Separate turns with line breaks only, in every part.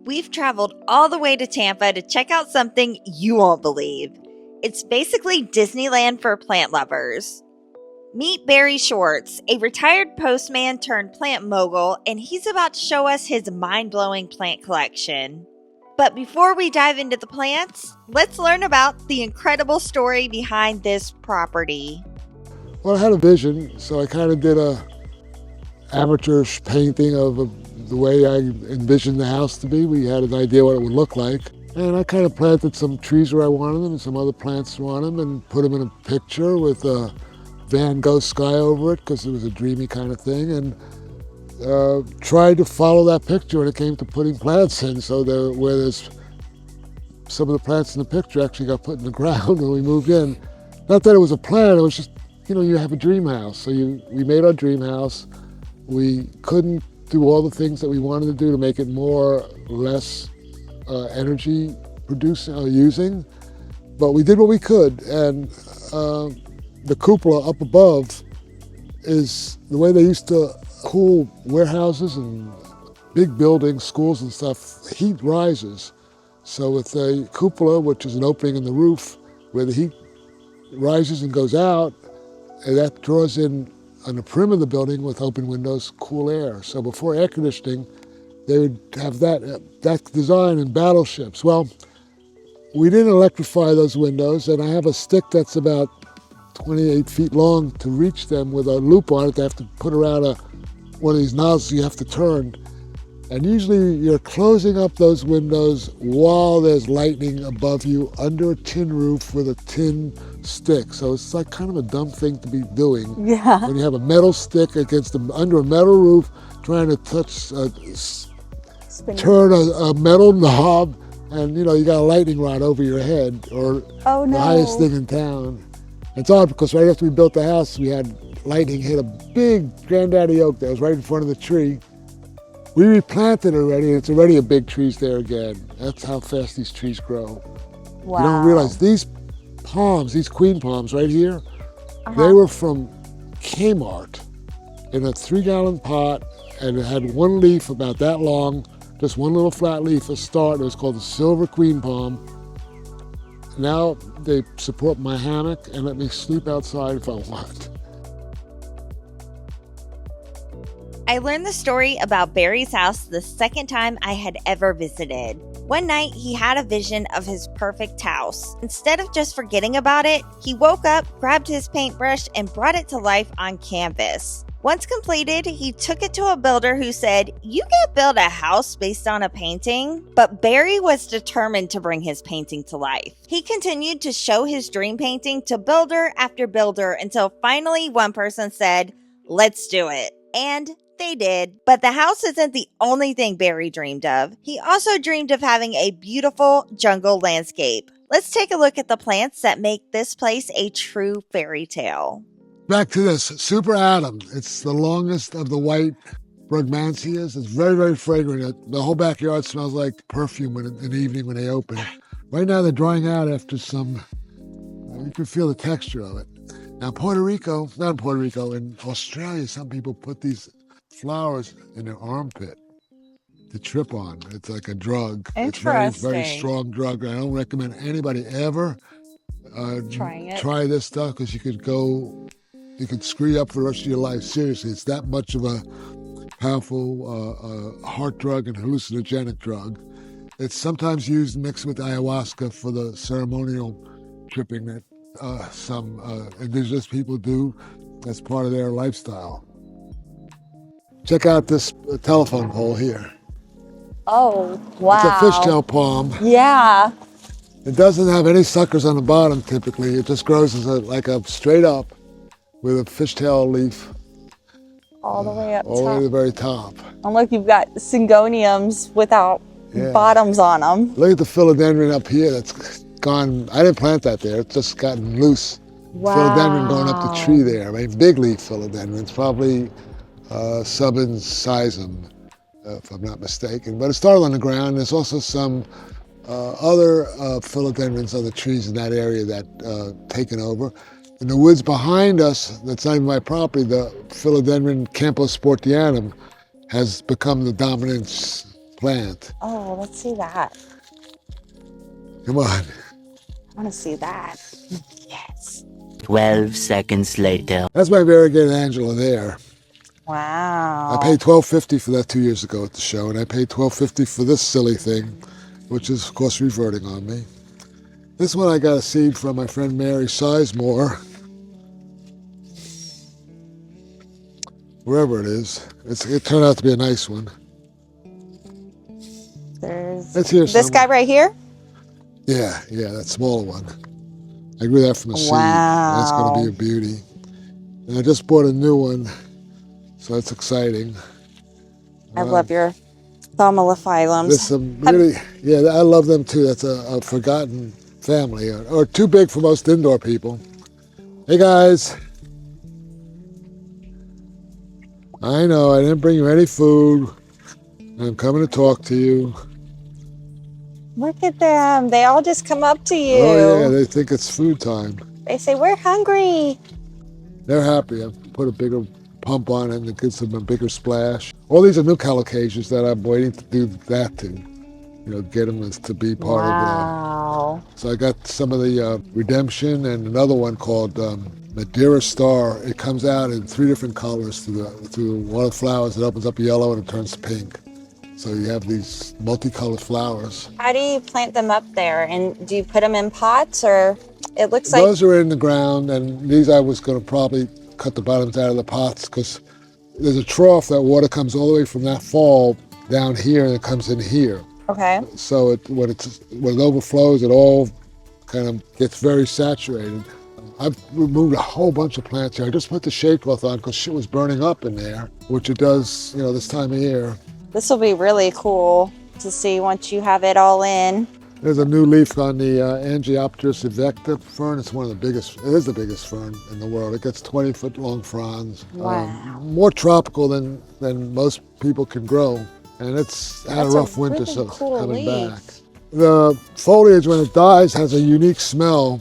We've traveled all the way to Tampa to check out something you won't believe. It's basically Disneyland for plant lovers. Meet Barry Schwartz, a retired postman turned plant mogul, and he's about to show us his mind-blowing plant collection. But before we dive into the plants, let's learn about the incredible story behind this property.
Well, I had a vision, so I kind of did a amateurish painting of the way I envisioned the house to be. We had an idea what it would look like. And I kind of planted some trees where I wanted them and some other plants on them and put them in a picture with a Van Gogh sky over it because it was a dreamy kind of thing, and tried to follow that picture when it came to putting plants in. So where there's some of the plants in the picture actually got put in the ground when we moved in. Not that it was a plan, it was just, you have a dream house. So we made our dream house. We couldn't do all the things that we wanted to do to make it more or less energy producing or using, but we did what we could. And the cupola up above is the way they used to cool warehouses and big buildings, schools and stuff. Heat rises. So with a cupola, which is an opening in the roof where the heat rises and goes out, and that draws in on the perimeter of the building with open windows, cool air. So before air conditioning, they would have that design in battleships. Well, we didn't electrify those windows, and I have a stick that's about 28 feet long to reach them with a loop on it. They have to put around one of these nozzles you have to turn. And usually you're closing up those windows while there's lightning above you under a tin roof with a tin stick. So it's like kind of a dumb thing to be doing.
Yeah.
When you have a metal stick under a metal roof trying to turn a metal knob, and you got a lightning rod over your head, or the highest thing in town. It's odd because right after we built the house, we had lightning hit a big granddaddy oak that was right in front of the tree. We replanted already, and it's already a big trees there again. That's how fast these trees grow.
Wow.
You don't realize these palms, these queen palms right here, they were from Kmart in a 3-gallon pot, and it had one leaf about that long, just one little flat leaf, a start. It was called the silver queen palm. Now they support my hammock and let me sleep outside if I want.
I learned the story about Barry's house the second time I had ever visited. One night, he had a vision of his perfect house. Instead of just forgetting about it, he woke up, grabbed his paintbrush, and brought it to life on canvas. Once completed, he took it to a builder who said, "You can't build a house based on a painting." But Barry was determined to bring his painting to life. He continued to show his dream painting to builder after builder until finally one person said, "Let's do it." And they did. But the house isn't the only thing Barry dreamed of. He also dreamed of having a beautiful jungle landscape. Let's take a look at the plants that make this place a true fairy tale.
Back to this, Super Adam. It's the longest of the white brugmansias. It's very, very fragrant. The whole backyard smells like perfume in the evening when they open. Right now they're drying out after you can feel the texture of it. Now in Australia, some people put these flowers in their armpit to trip on. It's like a drug. It's very, very strong drug. I don't recommend anybody ever try this stuff because you could screw you up for the rest of your life. Seriously, it's that much of a powerful heart drug and hallucinogenic drug. It's sometimes used mixed with ayahuasca for the ceremonial tripping that some indigenous people do as part of their lifestyle. Check out this telephone pole here.
Oh, wow.
It's a fishtail palm.
Yeah.
It doesn't have any suckers on the bottom typically. It just grows as like a straight up with a fishtail leaf.
All the way up
all the way
top.
to the very top.
And look, you've got syngoniums without bottoms on them.
Look at the philodendron up here that's gone. I didn't plant that there. It's just gotten loose.
Wow.
Philodendron going up the tree there. I mean, big leaf philodendron. It's probably subinsizum, if I'm not mistaken. But it started on the ground. There's also some other philodendrons, other trees in that area that taken over. In the woods behind us, that's not even my property, the Philodendron camposportianum has become the dominant plant.
Oh, let's see that.
Come on.
I want to see that. Yes.
12 seconds later.
That's my variegated Angela there. I
Wow.
paid $12.50 for that 2 years ago at the show, and I paid $12.50 for this silly thing, which is, of course, reverting on me. This one I got a seed from my friend Mary Sizemore. Wherever it is. It turned out to be a nice one. It's here
This guy right here?
Yeah, that smaller one. I grew that from a seed.
Wow.
That's going to be a beauty. And I just bought a new one, so that's exciting.
I love your Thaumatophyllums.
There's some really, I love them too. That's a forgotten family, or too big for most indoor people. Hey guys. I know, I didn't bring you any food. I'm coming to talk to you.
Look at them. They all just come up to you.
Oh yeah, they think it's food time.
They say, we're hungry.
They're happy. I've put a bigger pump on it and it gives them a bigger splash. All these are new colocations that I'm waiting to do that to. Get them to be part of the... So I got some of the Redemption and another one called Madeira Star. It comes out in 3 different colors through one of the flowers. It opens up yellow and it turns pink. So you have these multicolored flowers.
How do you plant them up there? And do you put them in pots, or it looks like...
Those are in the ground, and these I was going to probably cut the bottoms out of the pots because there's a trough that water comes all the way from that fall down here and it comes in here.
Okay.
So when it overflows, it all kind of gets very saturated. I've removed a whole bunch of plants here. I just put the shade cloth on because shit was burning up in there, which it does, this time of year.
This will be really cool to see once you have it all in.
There's a new leaf on the Angiopteris evecta fern. It's one of the biggest, it is the biggest fern in the world. It gets 20-foot long fronds.
Wow.
More tropical than most people can grow. And it's had a rough winter,
really
so
cool
coming
leaf.
back. The foliage, when it dies, has a unique smell.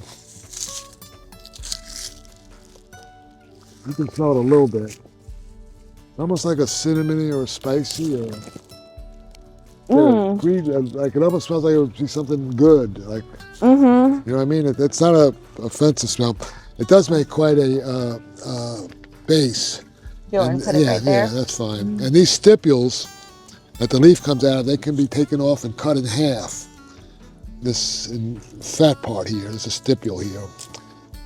You can smell it a little bit. Almost like a cinnamony or a spicy or green, like it almost smells like it would be something good. Like, you know what I mean? It's not a offensive smell. It does make quite a base.
You want to put it right there?
Yeah, that's fine. And these stipules that the leaf comes out of, they can be taken off and cut in half. This fat part here, there's a stipule here,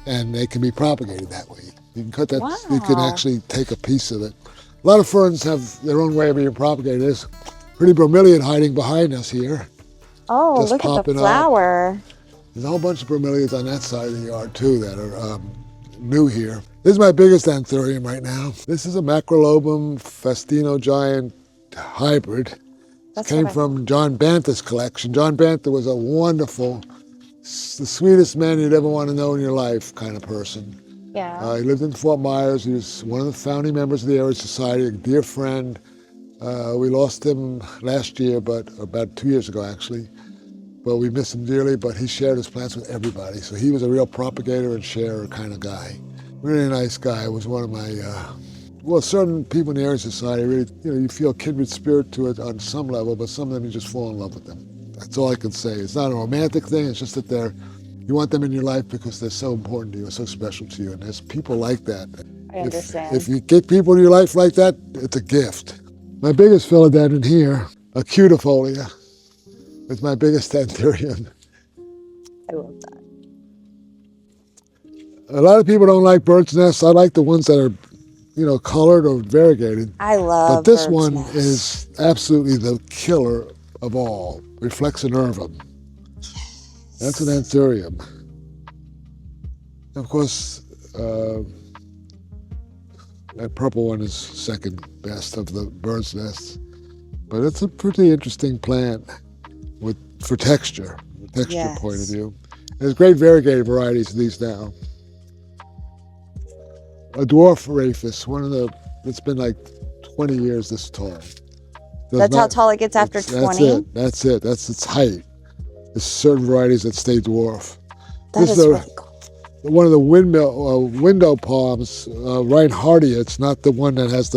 and they can be propagated that way. You can cut that, you can actually take a piece of it. A lot of ferns have their own way of being propagated. There's pretty bromeliad hiding behind us here.
Oh,
Just
look at the
popping up.
flower.
There's a whole bunch of bromeliads on that side of the yard too that are new here. This is my biggest anthurium right now. This is a Macrolobum festino giant hybrid. It came from John Bantha's collection. John Bantha was a wonderful, the sweetest man you'd ever want to know in your life kind of person.
Yeah.
He lived in Fort Myers. He was one of the founding members of the Area Society, a dear friend. We lost him last year, but about 2 years ago actually. But we miss him dearly, but he shared his plants with everybody. So he was a real propagator and sharer kind of guy. Really nice guy. Was one of my, certain people in the Area Society, really, you feel a kindred spirit to it on some level, but some of them you just fall in love with them. That's all I can say. It's not a romantic thing, it's just that you want them in your life because they're so important to you, so special to you, and there's people like that.
I understand.
If you get people in your life like that, it's a gift. My biggest philodendron here, a cutifolia. It's my biggest anthurium.
I love that.
A lot of people don't like bird's nests. I like the ones that are, colored or variegated.
I love
But this
bird's
one
nests.
is absolutely the killer of all. Reflexonervum. That's an anthurium. Of course, that purple one is second best of the bird's nests. But it's a pretty interesting plant for texture, point of view. There's great variegated varieties of these now. A dwarf rhaphis, it's been like 20 years this tall.
That's how tall it gets after 20?
That's it. That's its height. There's certain varieties that stay dwarf.
That is really cool.
One of the window palms, Reinhardtia. It's not the one that has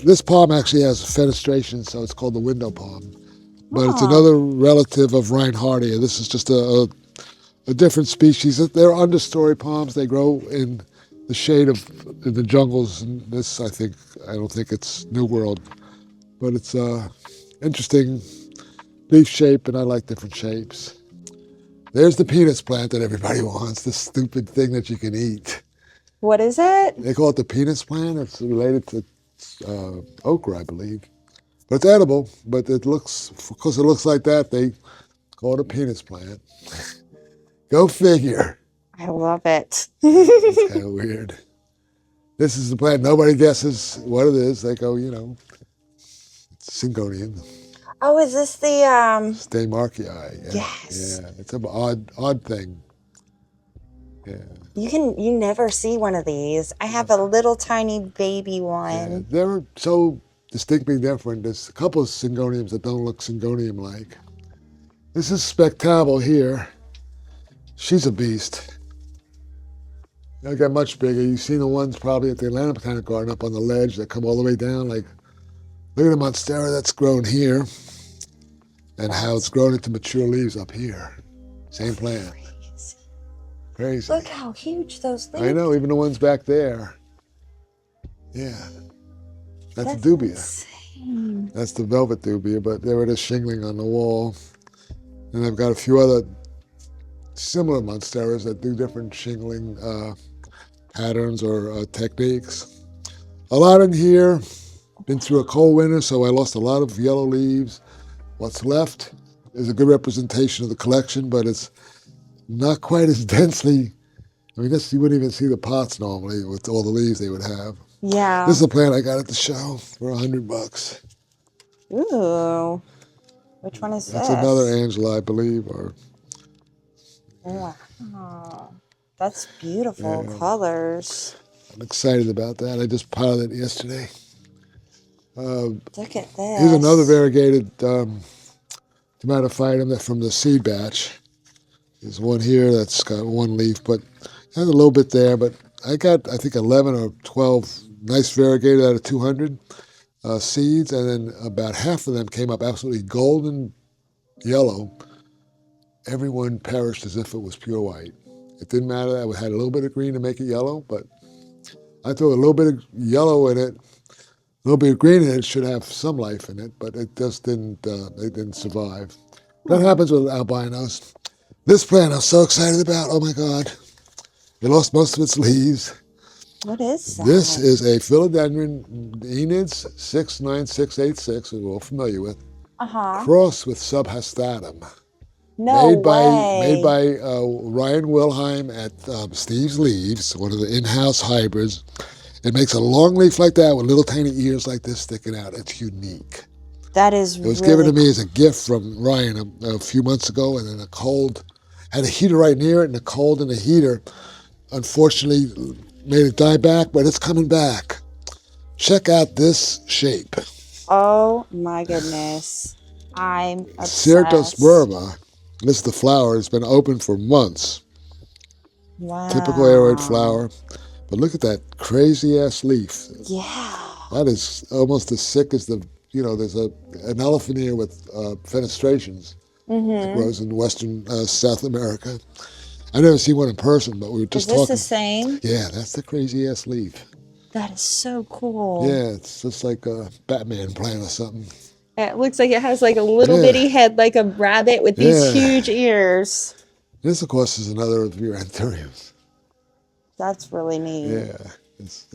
this palm actually has fenestration, so it's called the window palm. but it's another relative of Reinhardtia. This is just a different species. They're understory palms. They grow in the shade of in the jungles. And this, I don't think it's New World, but it's interesting leaf shape, and I like different shapes. There's the peanuts plant that everybody wants, this stupid thing that you can eat.
What is it?
They call it the peanuts plant. It's related to okra, I believe. But it's edible, but because it looks like that, they call it a peanuts plant. Go figure.
I love it.
It's kind of weird. This is the plant. Nobody guesses what it is. They go, it's syngonium.
Oh, is this the
Staymarkii. Yeah.
Yes.
Yeah, it's an odd thing. Yeah.
You never see one of these. I have a little tiny baby
Yeah.
one.
They're so distinctly different. There's a couple of syngoniums that don't look syngonium-like. This is spectable here. She's a beast. They'll get much bigger. You've seen the ones probably at the Atlanta Botanic Garden up on the ledge that come all the way down. Like, look at the Monstera that's grown here and how it's grown into mature leaves up here. Same plant. Crazy.
Look how huge those leaves.
I know, even the ones back there. Yeah. That's a dubia.
Insane.
That's the velvet dubia, but there it is shingling on the wall. And I've got a few other similar monsteras that do different shingling patterns or techniques. A lot in here. Been through a cold winter, so I lost a lot of yellow leaves. What's left is a good representation of the collection, but it's not quite as densely. I mean, you wouldn't even see the pots normally with all the leaves they would have.
Yeah.
This is a plant I got at the show for $100.
Ooh. Which one is
That's
this?
another Angela, I believe, or
Wow. That's beautiful colors.
I'm excited about that. I just potted it yesterday.
Look at this.
Here's another variegated Thaumatophyllum from the seed batch. There's one here that's got one leaf, but has a little bit there. But I got, I think, 11 or 12 nice variegated out of 200 seeds, and then about half of them came up absolutely golden yellow. Everyone perished as if it was pure white. It didn't matter. I had a little bit of green to make it yellow, but I threw a little bit of yellow in it. A little bit of green in it should have some life in it, but it just didn't. It didn't survive. That happens with albinos. This plant I'm so excited about. Oh my God! It lost most of its leaves.
What is that?
This is a Philodendron Enids 69686, we're all familiar with. Cross with subhastatum.
No
Made
way.
by Ryan Wilhelm at Steve's Leaves, one of the in-house hybrids. It makes a long leaf like that with little tiny ears like this sticking out. It's unique.
That is
It was
really
given to me as a gift from Ryan a few months ago, and then had a heater right near it, and the cold in the heater unfortunately made it die back, but it's coming back. Check out this shape.
Oh my goodness. I'm obsessed.
Certosperma. This is the flower. It's been open for months.
Wow.
Typical aroid flower. But look at that crazy-ass leaf.
Yeah.
That is almost as sick as there's an elephant ear with fenestrations that grows in western South America. I've never seen one in person, but we were just talking.
Is this the same?
Yeah, that's the crazy-ass leaf.
That is so cool.
Yeah, it's just like a Batman plant or something.
It looks like it has like a little bitty head like a rabbit with these huge ears.
This, of course, is another of your anthuriums.
That's really neat.
Yeah.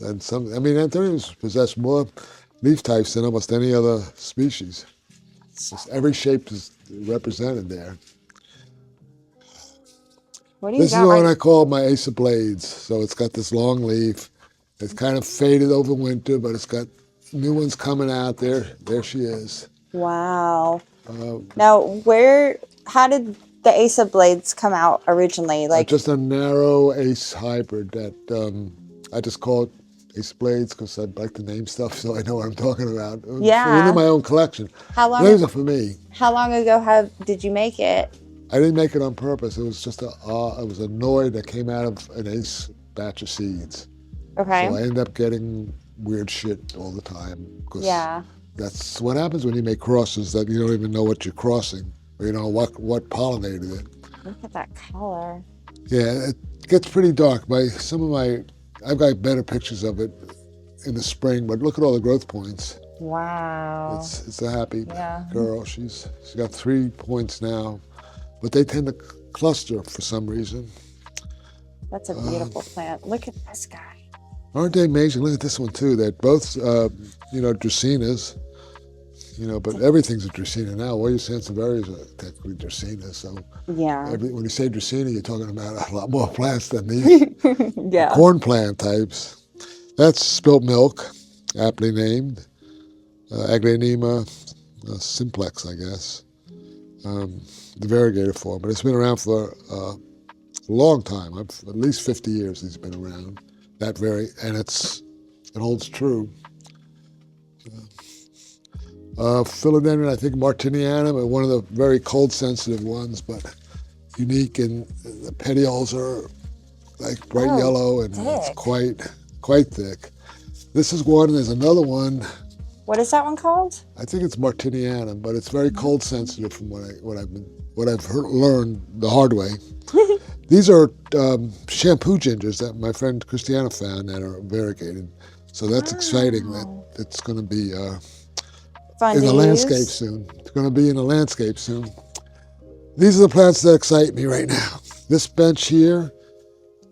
Anthuriums possess more leaf types than almost any other species. Every shape is represented there.
What do you
This is
got
the one
right?
I call my Ace of Blades. So it's got this long leaf. It's kind of faded over winter, but it's got new ones coming out there. There she is.
Wow. Now, how did the Ace of Blades come out originally? Like
Just a narrow ace hybrid that I just call it Ace of Blades because I'd like to name stuff so I know what I'm talking about.
Yeah.
Within my own collection.
How long?
Those are for me.
How long ago did you make it?
I didn't make it on purpose. It was just it was a Noid that came out of an ace batch of seeds.
Okay.
So I end up getting weird shit all the time. 'Cause
Yeah.
That's what happens when you make crosses that you don't even know what you're crossing, or you know what pollinated it.
Look at that color.
Yeah, it gets pretty dark. I've got better pictures of it in the spring, but look at all the growth points.
Wow.
It's a happy
Yeah.
girl. She's got 3 points now, but they tend to cluster for some reason.
That's a beautiful plant. Look at this guy.
Aren't they amazing? Look at this one too. They're both, Dracaenas. But everything's a Dracaena now. All your Sansevieras are technically Dracaena. So
Yeah.
when you say Dracaena, you're talking about a lot more plants than these.
Yeah.
Corn plant types. That's spilt milk, aptly named. Aglaonema simplex, I guess. The variegated form. But it's been around for a long time. At least 50 years it's been around. And it holds true. Philodendron, I think Martinianum, one of the very cold sensitive ones, but unique, and the petioles are like bright yellow, and it's quite thick. This is one. There's another one.
What is that one called?
I think it's Martinianum, but it's very cold sensitive from what I've learned the hard way. These are shampoo gingers that my friend Christiana found that are variegated. So that's exciting. That it's going to be
Fun
in
to
the landscape soon. It's going to be in the landscape soon. These are the plants that excite me right now. This bench here,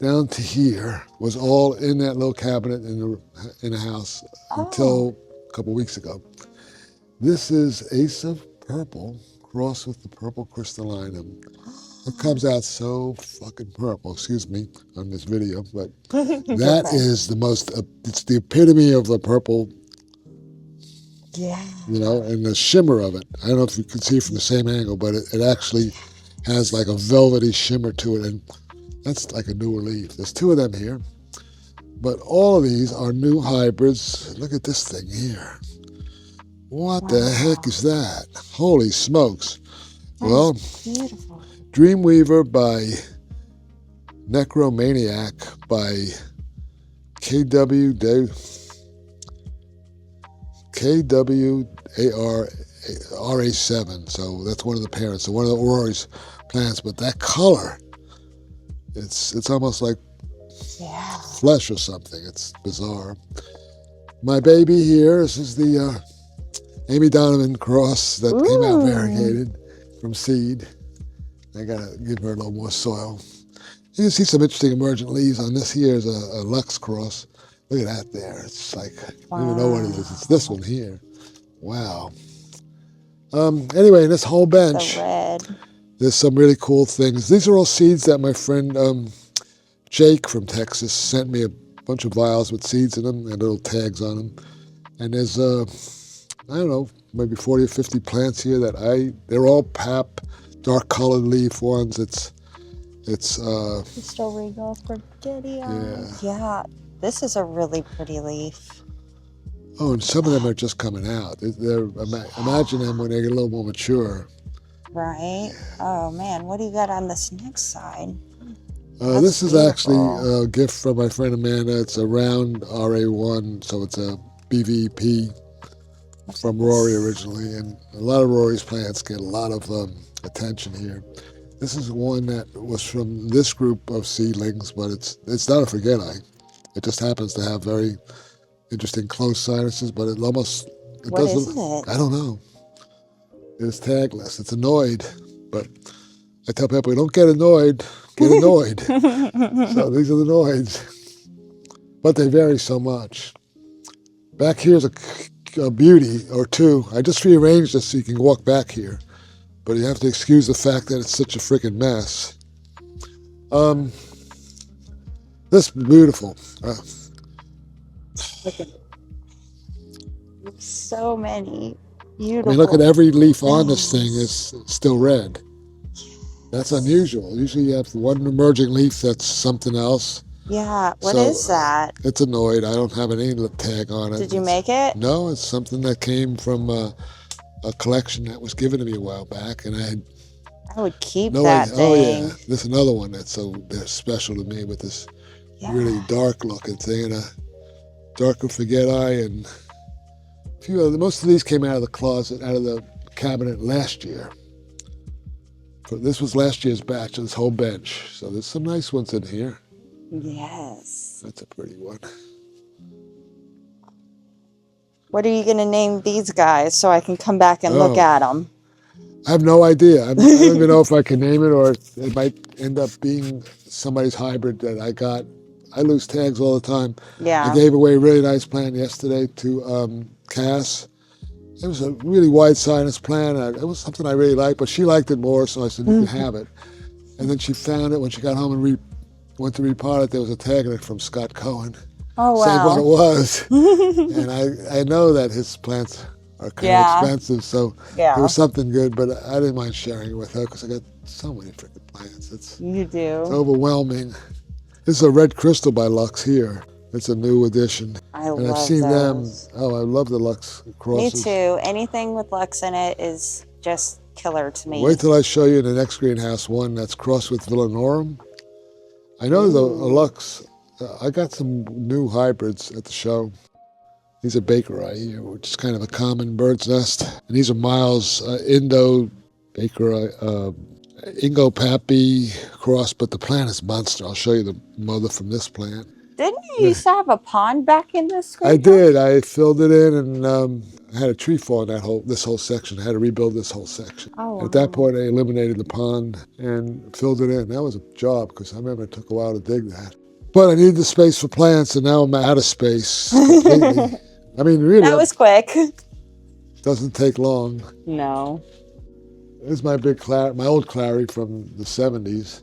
down to here, was all in that little cabinet in the house until a couple weeks ago. This is Ace of Purple crossed with the purple crystallinum. It comes out so fucking purple, excuse me, on this video, but that is the most, it's the epitome of the purple.
Yeah.
And the shimmer of it. I don't know if you can see from the same angle, but it actually has like a velvety shimmer to it, and that's like a newer leaf. There's 2 of them here, but all of these are new hybrids. Look at this thing here. What the heck is that? Holy smokes. Well,
Beautiful.
Dreamweaver by Necromaniac by KWARA7, so that's one of the parents, so one of the Rory's plants. But that color, it's almost like flesh or something. It's bizarre. My baby here, this is the Amy Donovan cross that came out variegated from seed. I gotta give her a little more soil. You can see some interesting emergent leaves on this. Here's a Lux cross. Look at that there. It's like, I don't even know what it is. It's this one here. Wow. Anyway, in this whole bench, there's some really cool things. These are all seeds that my friend Jake from Texas sent me a bunch of vials with seeds in them and little tags on them. And there's, I don't know, maybe 40 or 50 plants here they're all pap, dark colored leaf ones. It's
Crystal Regal Forgetia. Yeah. This is a really pretty leaf.
Oh, and some of them are just coming out. Imagine them when they get a little more mature.
Right. Oh man, what do you got on this next side?
This is actually a gift from my friend Amanda. It's a round RA1, so it's a BVP from Rory originally, and a lot of Rory's plants get a lot of attention here. This is one that was from this group of seedlings, but it's not a forget-I. It just happens to have very interesting close sinuses, but it doesn't. I don't know. It's tagless. It's annoyed, but I tell people, don't get annoyed, get annoyed. So these are the annoyeds, but they vary so much. Back here's a beauty or 2. I just rearranged this so you can walk back here, but you have to excuse the fact that it's such a freaking mess. This is beautiful.
Look at so many beautiful.
I mean, look at every leaf on this thing is still red. That's unusual. Usually you have one emerging leaf that's something else.
Yeah, what is that?
It's annoyed. I don't have an inlet tag on it.
Did you make it?
No, it's something that came from a collection that was given to me a while back, and I
would keep that thing.
Oh yeah, this is another one that's special to me with this really dark looking thing, and a darker forget-I and Most of these came out of the closet, out of the cabinet last year. This was last year's batch of this whole bench. So there's some nice ones in here.
Yes.
That's a pretty one.
What are you going to name these guys so I can come back and look at them?
I have no idea. I don't even know if I can name it, or it might end up being somebody's hybrid that I got. I lose tags all the time.
Yeah.
I gave away a really nice plant yesterday to Cass. It was a really wide sinus plant. It was something I really liked, but she liked it more, so I said, you can have it. And then she found it when she got home and went to repot it. There was a tag on it from Scott Cohen.
Oh, wow.
Saying what it was. And I know that his plants are kind of expensive, so it was something good, but I didn't mind sharing it with her because I got so many freaking plants.
You do.
It's overwhelming. This is a red crystal by Lux here. It's a new addition.
And
I've seen
those.
them. Oh, I love the Lux crosses.
Me too. Anything with Lux in it is just killer to me.
Wait till I show you in the next greenhouse one that's crossed with Philodendron. I know there's a Lux. I got some new hybrids at the show. These are Bakeri here, which is kind of a common bird's nest. And these are Miles' Indo Bakeri, Ingo Pappy cross, but the plant is monster. I'll show you the mother from this plant.
Didn't you used to have a pond back in this greenhouse?
I did. I filled it in, and I had a tree fall in this whole section. I had to rebuild this whole section.
Oh, wow.
At that point, I eliminated the pond and filled it in. That was a job because I remember it took a while to dig that. But I needed the space for plants, and now I'm out of space completely. I mean, really,
that was quick.
Doesn't take long.
No.
This is my my old Clary from the 70s.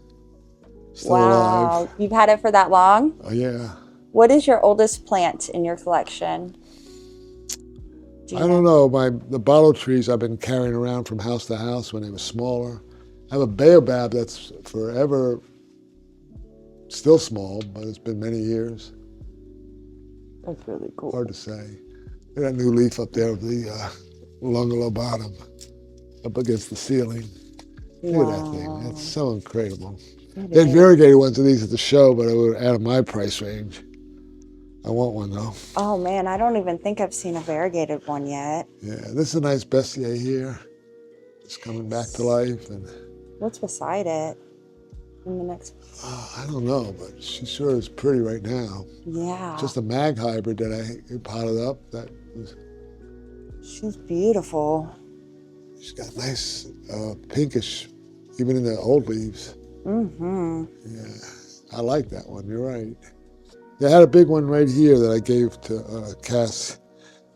Still
Wow.
alive.
You've had it for that long?
Oh, yeah.
What is your oldest plant in your collection?
I don't know. The bottle trees I've been carrying around from house to house when they were smaller. I have a baobab that's forever still small, but it's been many years.
That's really cool.
Hard to say. Look at that new leaf up there of the Lungalow bottom, up against the ceiling. Look at that thing. It's so incredible. They had variegated ones of these at the show, but they were out of my price range. I want one though.
Oh man, I don't even think I've seen a variegated one yet.
Yeah, this is a nice Bessier here. It's coming back to life. And
what's beside it? In the next.
I don't know, but she sure is pretty right now.
Yeah.
Just a mag hybrid that I potted up.
She's beautiful.
She's got nice pinkish, even in the old leaves.
Mm-hmm.
Yeah, I like that one. You're right. Yeah, I had a big one right here that I gave to Cass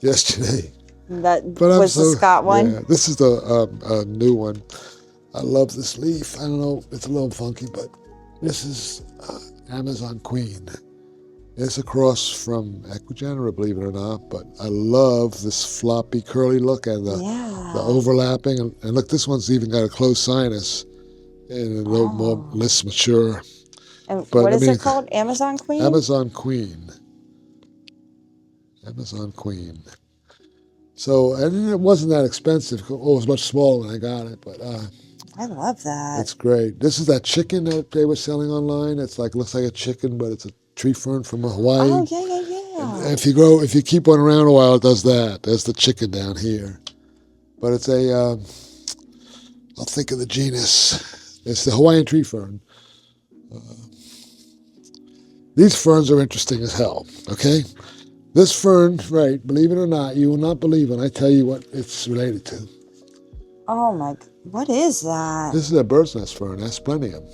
yesterday.
That was the Scott one?
Yeah, this is the new one. I love this leaf. I don't know, it's a little funky, but this is Amazon Queen. It's a cross from Equigenera, believe it or not, but I love this floppy, curly look and the overlapping. And look, this one's even got a closed sinus and a little less mature.
And what is it called? Amazon Queen?
Amazon Queen. Amazon Queen. So, and it wasn't that expensive. It was much smaller when I got it, but
I love that.
it's great. This is that chicken that they were selling online. It's like, looks like a chicken, but it's a tree fern from Hawaii.
Oh, yeah.
And if you keep one around a while, it does that. There's the chicken down here. But it's I'll think of the genus. It's the Hawaiian tree fern. These ferns are interesting as hell, okay? This fern, right, believe it or not, you will not believe when I tell you what it's related to.
Oh my, what is that?
This is a bird's nest fern, Asplenium.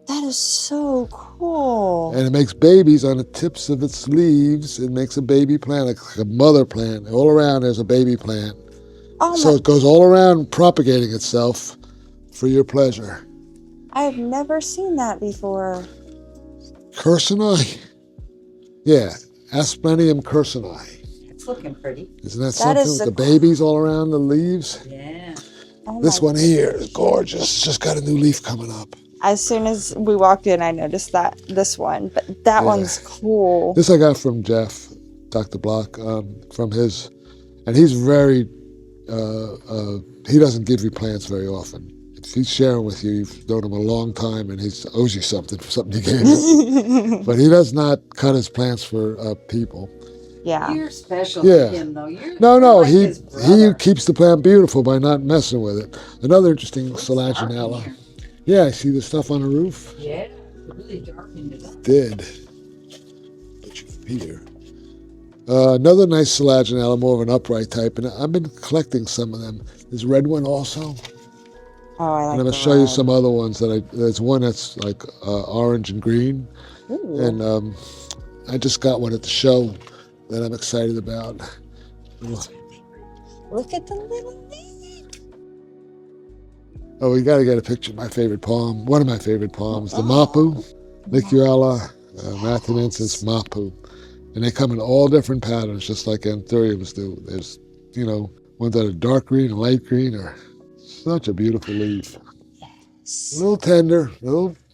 That is so cool.
And it makes babies on the tips of its leaves. It makes a baby plant, like a mother plant. All around there's a baby plant. So it goes all around propagating itself for your pleasure.
I've never seen that before.
Cursini? Yeah, Asplenium cursini.
It's looking pretty.
Isn't that something with the babies all around the leaves?
Yeah.
Oh
This one here is gorgeous. It's just got a new leaf coming up.
As soon as we walked in, I noticed this one, but that one's cool.
This I got from Jeff, Dr. Block, from his, and he's very, he doesn't give you plants very often. If he's sharing with you, you've known him a long time and he owes you something for something he gave you. But he does not cut his plants for people.
Yeah.
You're special
Yeah.
to him, though. You're
No,
like
he
his brother.
keeps the plant beautiful by not messing with it. Another interesting Selaginella. Yeah, I see the stuff on the roof.
Yeah, really darkened it up.
Did. Put you from here. Another nice Selaginella, more of an upright type, and I've been collecting some of them. There's a red one also.
Oh, I like
And I'm going
the
to show you
red.
some other ones there's one that's like orange and green.
Ooh.
And I just got one at the show that I'm excited about.
Look at the little thing.
Oh, we got to get a picture of my favorite palm. One of my favorite palms, the Mapu, Licuella mathinensis Mapu. And they come in all different patterns, just like anthuriums do. There's, ones that are dark green and light green are such a beautiful leaf. A little tender,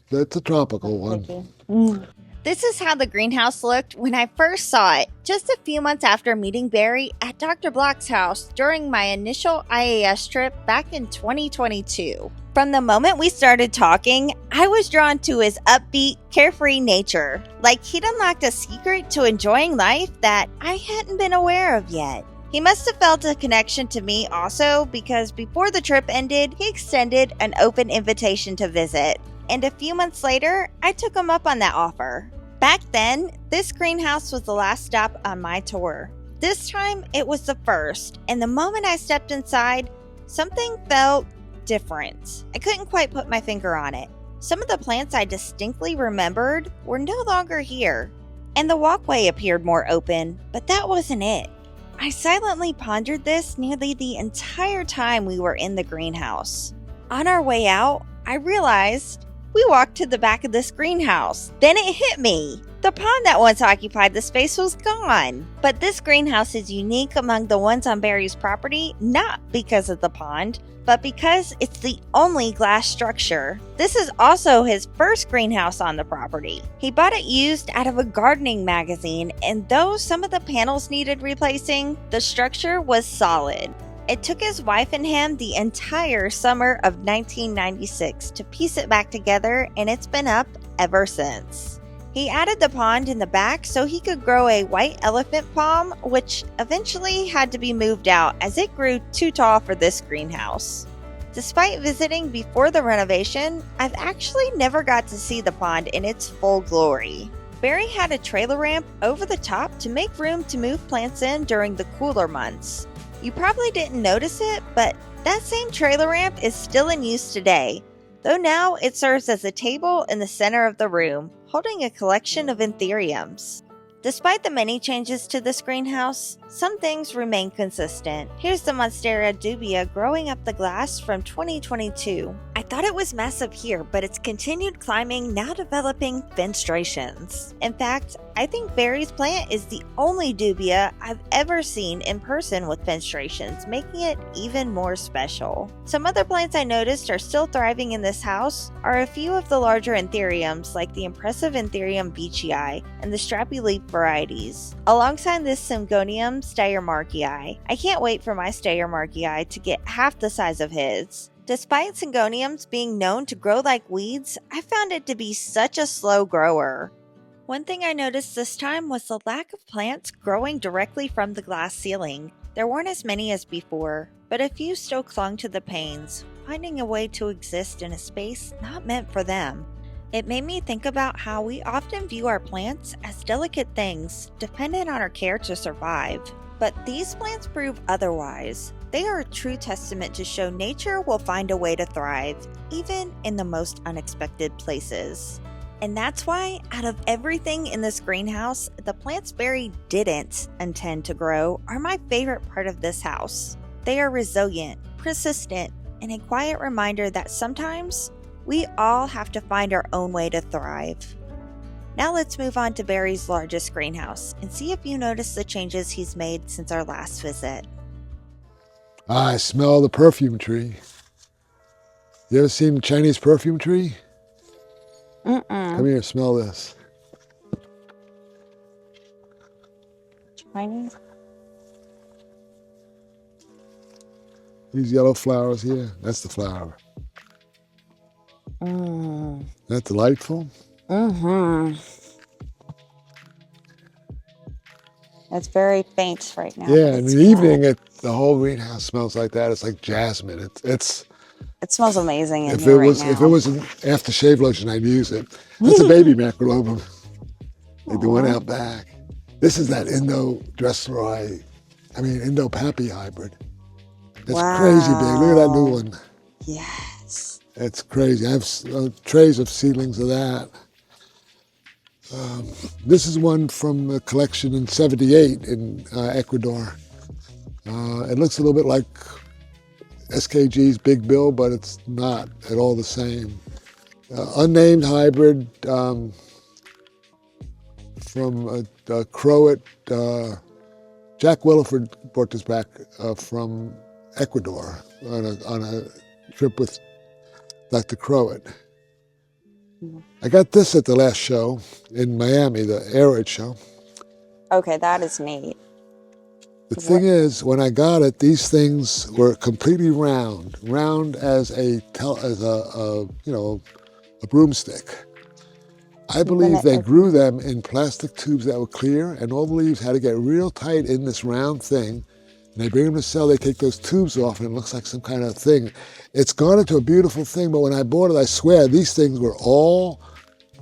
that's a tropical one.
This is how the greenhouse looked when I first saw it, just a few months after meeting Barry at Dr. Block's house during my initial IAS trip back in 2022. From the moment we started talking, I was drawn to his upbeat, carefree nature, like he'd unlocked a secret to enjoying life that I hadn't been aware of yet. He must have felt a connection to me also because before the trip ended, he extended an open invitation to visit. And a few months later, I took him up on that offer. Back then, this greenhouse was the last stop on my tour. This time, it was the first, and the moment I stepped inside, something felt different. I couldn't quite put my finger on it. Some of the plants I distinctly remembered were no longer here, and the walkway appeared more open, but that wasn't it. I silently pondered this nearly the entire time we were in the greenhouse. On our way out, I realized we walked to the back of this greenhouse. Then it hit me. The pond that once occupied the space was gone. But this greenhouse is unique among the ones on Barry's property, not because of the pond, but because it's the only glass structure. This is also his first greenhouse on the property. He bought it used out of a gardening magazine, and though some of the panels needed replacing, the structure was solid. It took his wife and him the entire summer of 1996 to piece it back together, and it's been up ever since. He added the pond in the back so he could grow a white elephant palm, which eventually had to be moved out as it grew too tall for this greenhouse. Despite visiting before the renovation, I've actually never got to see the pond in its full glory. Barry had a trailer ramp over the top to make room to move plants in during the cooler months. You probably didn't notice it, but that same trailer ramp is still in use today, though now it serves as a table in the center of the room, holding a collection of anthuriums. Despite the many changes to this greenhouse, some things remain consistent. Here's the Monstera dubia growing up the glass from 2022. I thought it was massive here, but it's continued climbing, now developing fenestrations. In fact, I think Barry's plant is the only dubia I've ever seen in person with fenestrations, making it even more special. Some other plants I noticed are still thriving in this house are a few of the larger anthuriums like the impressive Anthurium beechii and the strappy leaf varieties, alongside this Syngonium steyermarkii. I can't wait for my steyermarkii to get half the size of his. Despite Syngoniums being known to grow like weeds, I found it to be such a slow grower. One thing I noticed this time was the lack of plants growing directly from the glass ceiling. There weren't as many as before, but a few still clung to the panes, finding a way to exist in a space not meant for them. It made me think about how we often view our plants as delicate things, dependent on our care to survive. But these plants prove otherwise. They are a true testament to show nature will find a way to thrive, even in the most unexpected places. And that's why, out of everything in this greenhouse, the plants Barry didn't intend to grow are my favorite part of this house. They are resilient, persistent, and a quiet reminder that sometimes we all have to find our own way to thrive. Now let's move on to Barry's largest greenhouse and see if you notice the changes he's made since our last visit.
I smell the perfume tree. You ever seen the Chinese perfume tree? Come here, smell this.
Chinese?
These yellow flowers here, that's the flower.
Mm.
Isn't that delightful?
Mm-hmm. It's very faint right now.
Yeah,
but
in
it's
the evening,
good.
the whole greenhouse smells like that. It's like jasmine. It's
It smells amazing in
if
here
it
right
was
now.
if it was an aftershave lotion, I'd use it. That's a baby macrolobum, like the one
Aw.
out back. This is that Indo Pappy hybrid. It's crazy big. Look at that new
Wow.
one.
Yes.
It's crazy. I have trays of seedlings of that. This is one from a collection in '78 in Ecuador. It looks a little bit like SKG's Big Bill, but it's not at all the same. Unnamed hybrid from a Croat. Jack Williford brought this back from Ecuador on a trip with Dr. Croat. I got this at the last show in Miami, the Aeroid show.
Okay, that is neat.
The thing is, when I got it, these things were completely round as a broomstick. I believe they grew them in plastic tubes that were clear, and all the leaves had to get real tight in this round thing. And they bring them to sell, they take those tubes off, and it looks like some kind of thing. It's gone into a beautiful thing, but when I bought it, I swear, these things were all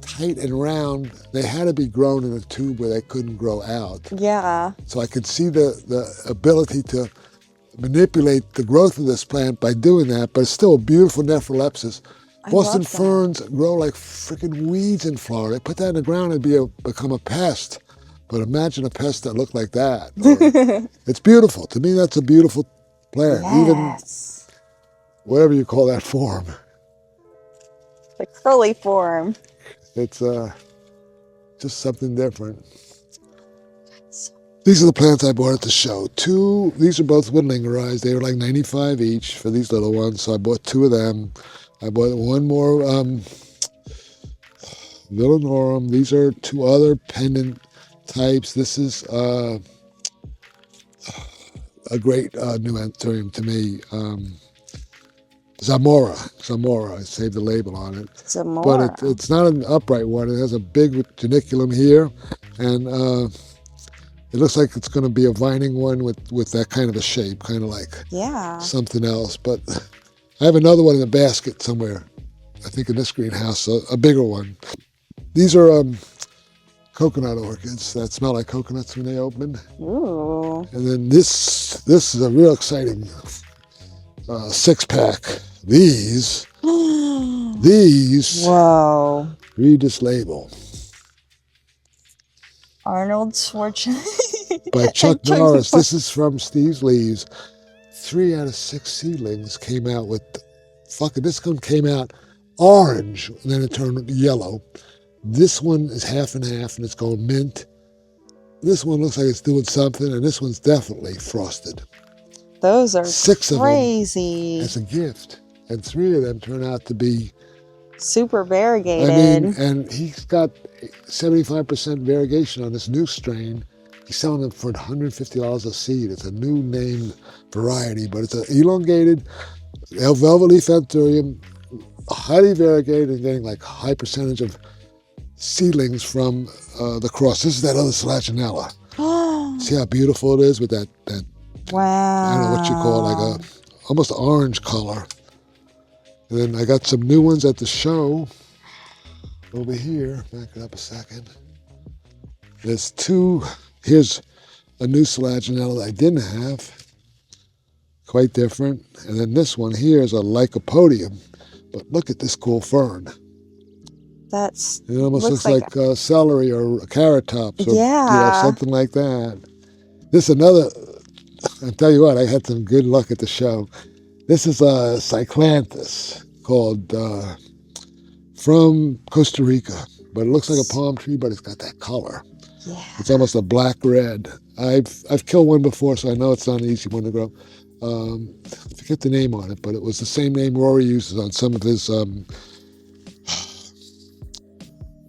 tight and round. They had to be grown in a tube where they couldn't grow out.
Yeah.
So I could see the ability to manipulate the growth of this plant by doing that, but it's still a beautiful Nephrolepsis. Boston ferns grow like freaking weeds in Florida. Put that in the ground and become a pest. But imagine a pest that looked like that. It's beautiful. To me, that's a beautiful plant.
Yes.
Even whatever you call that form.
The curly form.
It's just something different. These are the plants I bought at the show. These are both woodlingerized. They were like $95 each for these little ones, so I bought 2 of them. I bought one more Philodendron. These are 2 other pendant types. This is a great new anthurium to me. Zamora. I saved the label on it.
Zamora.
But it's not an upright one. It has a big geniculum here, and it looks like it's going to be a vining one with that kind of a shape, kind of like something else. But I have another one in a basket somewhere, I think in this greenhouse, a bigger one. These are coconut orchids that smell like coconuts when they open.
Ooh.
And then this is a real exciting 6-pack. These,
Whoa.
read this label.
Arnold Schwarzenegger.
By Chuck Norris. This is from Steve's Leaves. 3 out of 6 seedlings came out with, this one came out orange, and then it turned yellow. This one is half and half, and it's going mint. This one looks like it's doing something, and this one's definitely frosted.
Those are
6
crazy.
of them as a gift, and 3 of them turn out to be
super variegated.
I mean, and he's got 75% variegation on this new strain. He's selling them for $150 a seed. It's a new named variety, but it's an elongated velvet leaf anthurium, highly variegated, and getting like high percentage of seedlings from the cross. This is that other Selaginella. See how beautiful it is with that
wow.
I don't know what you call it, like almost orange color. And then I got some new ones at the show over here. Back it up a second. There's 2. Here's a new Selaginella that I didn't have. Quite different. And then this one here is a Lycopodium. But look at this cool fern.
It
almost looks like celery or carrot tops or something like that. This is another, I'll tell you what, I had some good luck at the show. This is a Cyclanthus called from Costa Rica, but it looks like a palm tree, but it's got that color.
Yeah.
It's almost a black red. I've killed one before, so I know it's not an easy one to grow. I forget the name on it, but it was the same name Rory uses on some of his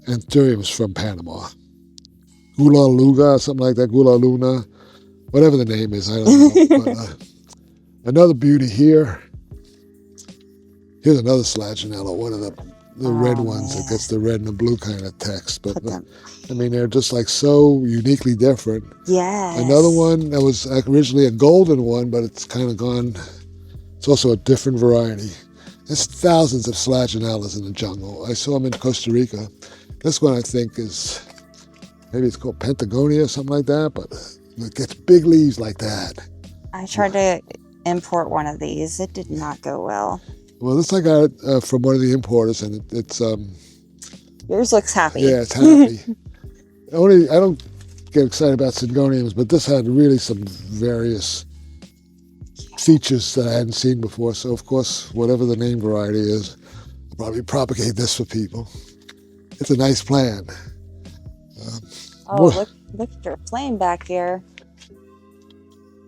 anthuriums from Panama. Gula Luga, something like that, Gula Luna, whatever the name is, I don't know. But, another beauty here. Here's another Selaginella, one of the the red ones. It gets the red and the blue kind of text. But
Put them.
I mean, they're just like so uniquely different.
Yes.
Another one that was originally a golden one, but it's kind of gone. It's also a different variety. There's thousands of Selaginellas in the jungle. I saw them in Costa Rica. This one I think is, maybe it's called Pentagonia or something like that, but it gets big leaves like that.
I tried to import one of these. It did not go well.
Well, this I got from one of the importers, and it's
Yours looks happy.
yeah, it's happy. I don't get excited about Syngoniums, but this had really some various features that I hadn't seen before. So of course, whatever the name variety is, I'll probably propagate this for people. It's a nice plant.
Oh, look at your flame back here.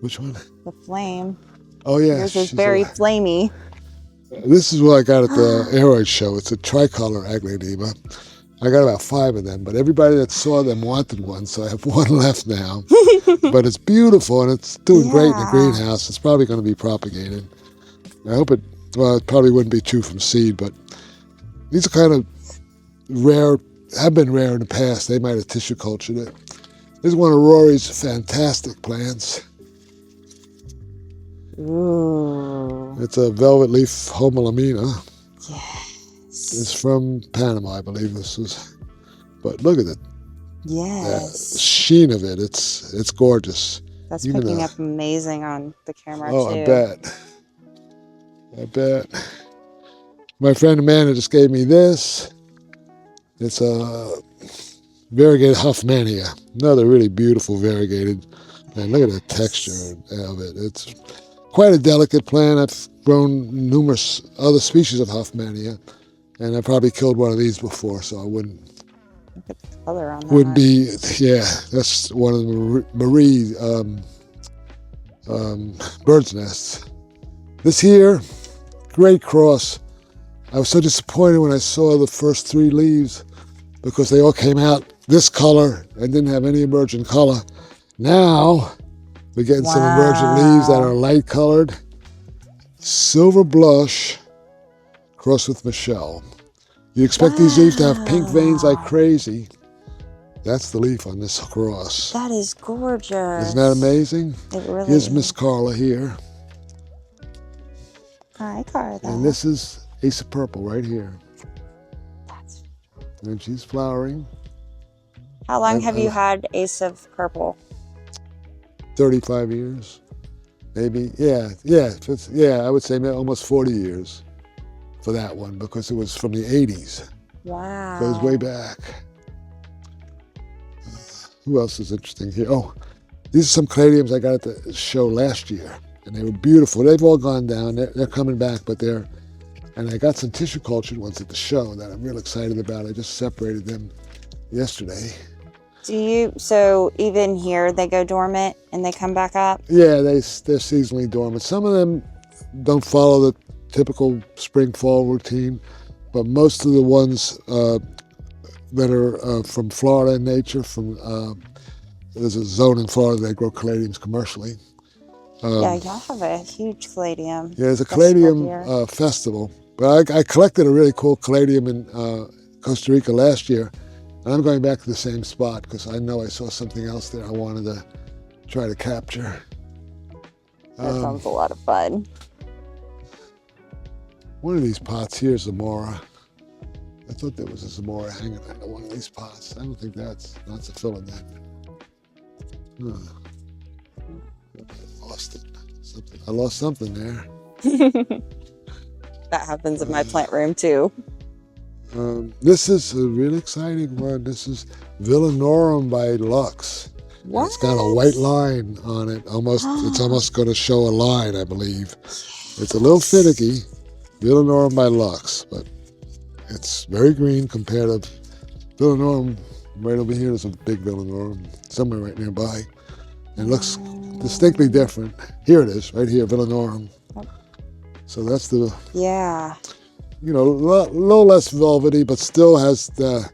Which one?
The flame.
Oh yeah,
Yours is very flamey.
This is what I got at the Aeroid show. It's a tricolor Aglaonema. I got about 5 of them, but everybody that saw them wanted one, so I have one left now. But it's beautiful, and it's doing great in the greenhouse. It's probably going to be propagated. I hope it probably wouldn't be true from seed, but these are kind of rare, have been rare in the past. They might have tissue cultured it. This is one of Rory's fantastic plants.
Ooh.
It's a velvet leaf homolamina.
Yes.
It's from Panama, I believe this was. But look at it.
Yes.
The sheen of it. It's gorgeous.
That's
Even
picking up amazing on the camera too.
I bet. My friend Amanda just gave me this. It's a variegated Huffmania. Another really beautiful variegated. And look at the texture of it. It's quite a delicate plant. I've grown numerous other species of Huffmania, and I probably killed one of these before, so I wouldn't.
Look at the color on that.
Wouldn't be. Yeah, that's one of the Marie bird's nests. This here, great cross. I was so disappointed when I saw the first 3 leaves because they all came out this color and didn't have any emergent color. Now we're getting some emergent leaves that are light colored. Silver blush crossed with Michelle. You expect these leaves to have pink veins like crazy. That's the leaf on this cross.
That is gorgeous.
Isn't that amazing?
It really
Here's
is.
Miss Carla here.
Hi, Carla.
And this is Ace of Purple right here. And she's flowering.
How long have you had Ace of Purple?
35 years, maybe. Yeah, I would say almost 40 years for that one because it was from the 80s.
Wow.
Goes way back. Who else is interesting here? Oh, these are some caladiums I got at the show last year, and they were beautiful. They've all gone down. They're coming back, but and I got some tissue cultured ones at the show that I'm real excited about. I just separated them yesterday.
So even here they go dormant and they come back up?
Yeah, they're seasonally dormant. Some of them don't follow the typical spring-fall routine, but most of the ones that are from Florida in nature, there's a zone in Florida that grow caladiums commercially.
Yeah, y'all have a huge caladium.
Yeah, there's a caladium festival, but I collected a really cool caladium in Costa Rica last year. And I'm going back to the same spot because I know I saw something else there I wanted to try to capture.
That sounds a lot of fun.
One of these pots here is Zamora. I thought there was a Zamora hanging under one of these pots. I don't think that's a philodendron. I lost it. I lost something there.
That happens in my plant room too.
This is a really exciting one. This is Villanorum by Lux.
What?
It's got a white line on it. It's almost going to show a line, I believe. It's a little finicky. Villanorum by Lux, but it's very green compared to Villanorum. Right over here, there's a big Villanorum somewhere right nearby. And it looks distinctly different. Here it is, right here, Villanorum. So that's the...
Yeah.
You know, a little less velvety, but still has the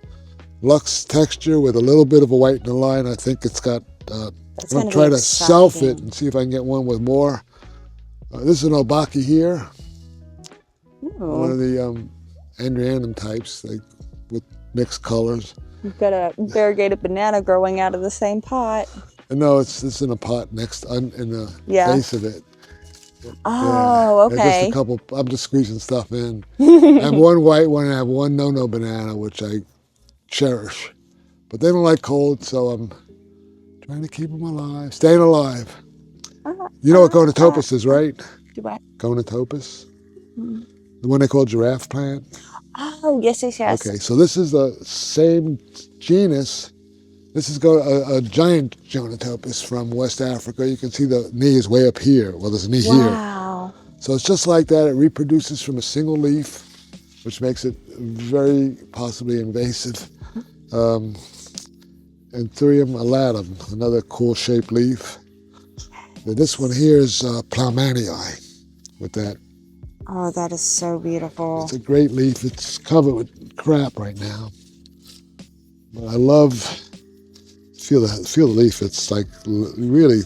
Lux texture with a little bit of a white in the line. I think it's got, I'm going to try to self it and see if I can get one with more. This is an Obaki here. One of the andrianum types, like with mixed colors.
You've got a variegated banana growing out of the same pot.
And no, it's in a pot next in the face of it.
Oh,
Just
okay.
a couple. I'm just squeezing stuff in. I have one white one and I have one no-no banana, which I cherish. But they don't like cold, so I'm trying to keep them alive, staying alive. You know what Gonatopus is, right?
Do what?
Gonatopus, the one they call giraffe plant.
Oh, yes.
Okay, so this is the same genus. This is a giant Gonatopus from West Africa. You can see the knee is way up here. Well, there's a knee here.
Wow.
So it's just like that. It reproduces from a single leaf, which makes it very possibly invasive. Anthurium alatum, another cool shaped leaf. And this one here is Ploumanii with that.
Oh, that is so beautiful.
It's a great leaf. It's covered with crap right now. But I love, feel the leaf. It's like really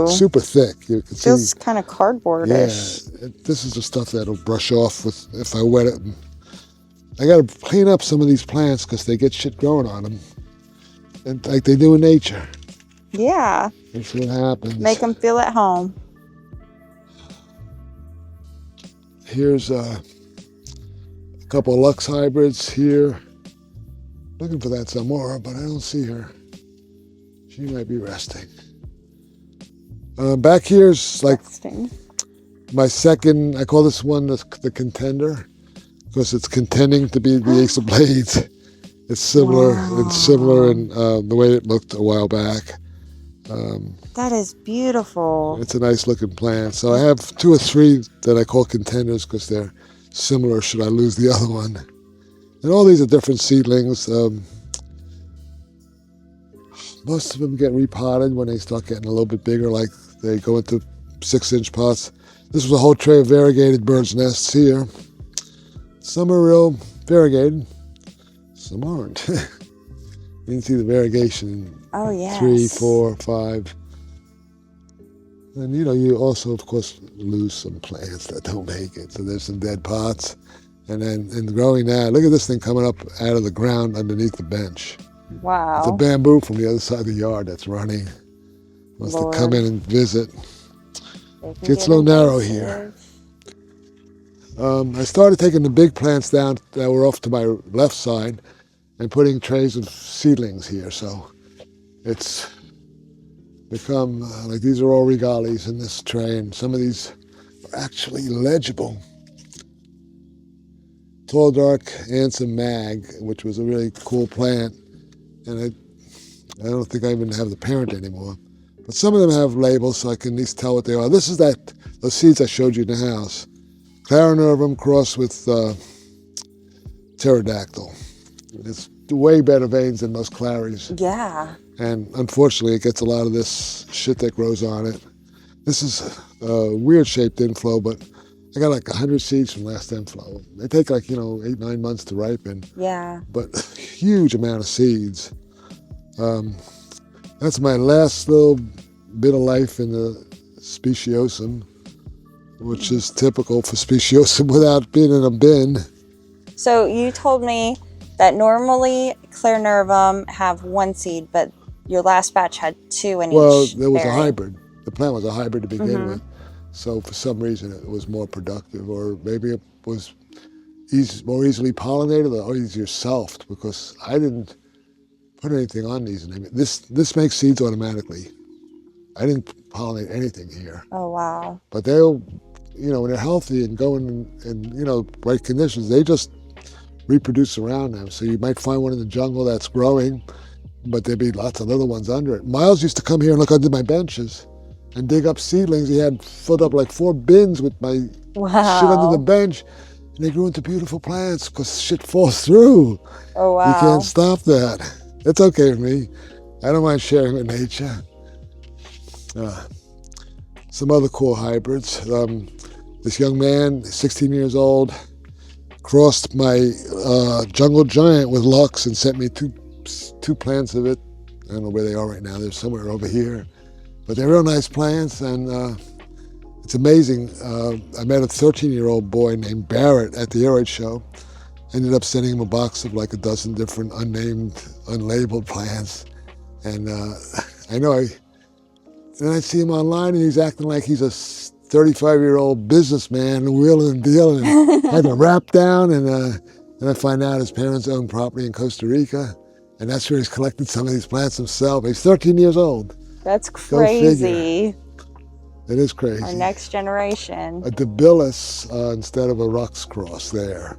super thick. You can
Feels
see,
kind of cardboard-ish.
Yeah, this is the stuff that'll brush off with if I wet it. I got to clean up some of these plants because they get shit growing on them, and like they do in nature.
Yeah.
That's what happens.
Make them feel at home.
Here's a couple of Lux hybrids here. Looking for that Zamora, but I don't see her. She might be resting. Back here's like my second, I call this one the contender, because it's contending to be the Ace of Blades. It's similar. Wow. It's similar in the way it looked a while back.
That is beautiful.
It's a nice looking plant. So I have 2 or 3 that I call contenders because they're similar should I lose the other one. And all these are different seedlings. Most of them get repotted when they start getting a little bit bigger, like they go into 6-inch pots. This was a whole tray of variegated bird's nests here. Some are real variegated, some aren't. You can see the variegation.
Oh, yes.
3, 4, 5. And you also, of course, lose some plants that don't make it. So there's some dead pots. And then in growing that, look at this thing coming up out of the ground underneath the bench.
Wow.
It's a bamboo from the other side of the yard that's running. Wants to come in and visit. Gets a little narrow here. I started taking the big plants down that were off to my left side and putting trays of seedlings here. So it's become, like these are all regales in this tray, and some of these are actually legible. Tall Dark Anson Mag, which was a really cool plant, and I don't think I even have the parent anymore. But some of them have labels, so I can at least tell what they are. This is those seeds I showed you in the house. Clarinervum crossed with pterodactyl. It's way better veins than most claries.
Yeah.
And unfortunately, it gets a lot of this shit that grows on it. This is a weird shaped inflow, but I got like 100 seeds from last inflow. They take like, 8, 9 months to ripen.
Yeah.
But huge amount of seeds. That's my last little bit of life in the speciosum, which is typical for speciosum without being in a bin.
So you told me that normally Clarinervum have 1 seed, but your last batch had 2 in each.
Well, there was
berry.
a hybrid. The plant was a hybrid to begin with. So for some reason it was more productive, or maybe it was more easily pollinated or easier selfed, because I didn't put anything on these. This makes seeds automatically. I didn't pollinate anything here.
Oh, wow.
But they'll, when they're healthy and going in, right conditions, they just reproduce around them. So you might find one in the jungle that's growing, but there'd be lots of little ones under it. Miles used to come here and look under my benches and dig up seedlings. He had filled up like 4 bins with my shit under the bench, and they grew into beautiful plants because shit falls through.
Oh, wow.
You can't stop that. It's okay with me. I don't mind sharing with nature. Some other cool hybrids. This young man, 16 years old, crossed my jungle giant with Lux and sent me two plants of it. I don't know where they are right now. They're somewhere over here. But they're real nice plants, and it's amazing. I met a 13-year-old boy named Barrett at the Air Raid show. ended up sending him a box of like a dozen different unnamed, unlabeled plants. And I know then I see him online and he's acting like he's a 35-year-old businessman wheeling and dealing and had a wrap down. And I find out his parents own property in Costa Rica. And that's where he's collected some of these plants himself. He's 13 years old.
That's
Go figure.
crazy.
It is crazy.
Our next generation.
A debilis instead of a Rux cross there.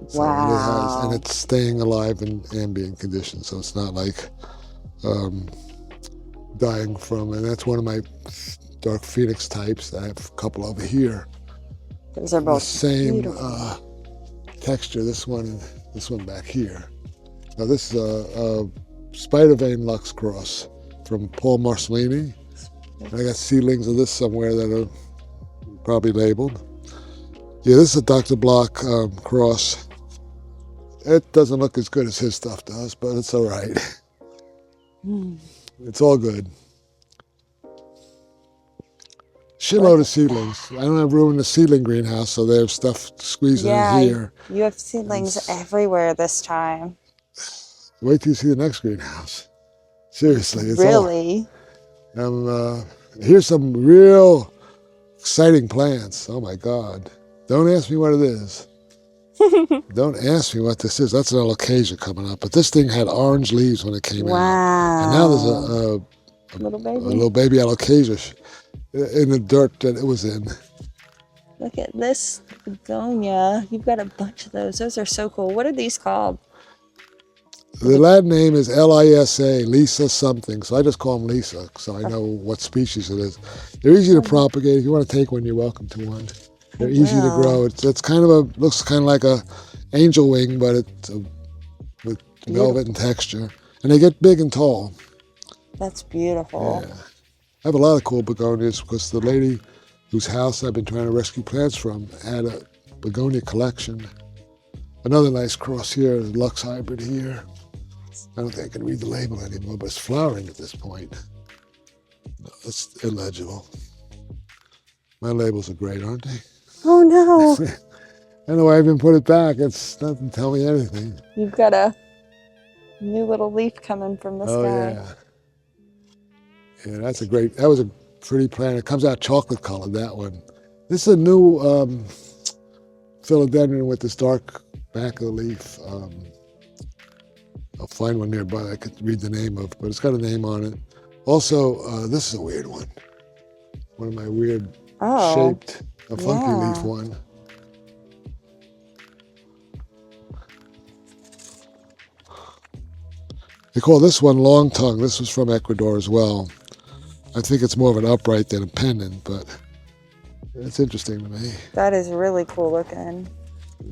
So
Wow.
and it's staying alive in ambient conditions, so it's not like dying from, and that's one of my dark phoenix types. I have a couple over here.
Those are both
the same
texture.
This one back here. Now this is a spider vein Lux cross from Paul Marcellini. I got seedlings of this somewhere that are probably labeled. Yeah, this is a Dr. Block cross. It doesn't look as good as his stuff does, but it's all right. It's all good. Shitload of seedlings. I don't have room in the seedling greenhouse, so they have stuff squeezing in here.
You have seedlings everywhere this time.
Wait till you see the next greenhouse. Seriously. It's
really?
Here's some real exciting plants. Oh my God. Don't ask me what it is. Don't ask me what this is. That's an alocasia coming up. But this thing had orange leaves when it came out. And now there's a little baby alocasia in the dirt that it was in.
Look at this begonia. You've got a bunch of those. Those are so cool. What are these called?
The Latin name is Lisa, Lisa something. So I just call them Lisa, so I know what species it is. They're easy to propagate. If you want to take one, you're welcome to one. They're easy to grow. It's kind of looks kind of like a angel wing, but it's with velvet and texture. And they get big and tall.
That's beautiful.
Yeah. I have a lot of cool begonias because the lady whose house I've been trying to rescue plants from had a begonia collection. Another nice cross here, Lux hybrid here. I don't think I can read the label anymore, but it's flowering at this point. No, it's illegible. My labels are great, aren't they?
Oh no.
I don't know why I even put it back. It's doesn't tell me anything.
You've got a new little leaf coming from this guy.
Yeah. Yeah, that was a pretty plant. It comes out chocolate colored, that one. This is a new philodendron with this dark back of the leaf. I'll find one nearby I could read the name of, but it's got a name on it. Also, this is a weird one. One of my weird shaped, a funky leaf one. They call this one long tongue. This was from Ecuador as well. I think it's more of an upright than a pendant, but it's interesting to me.
That is really cool looking.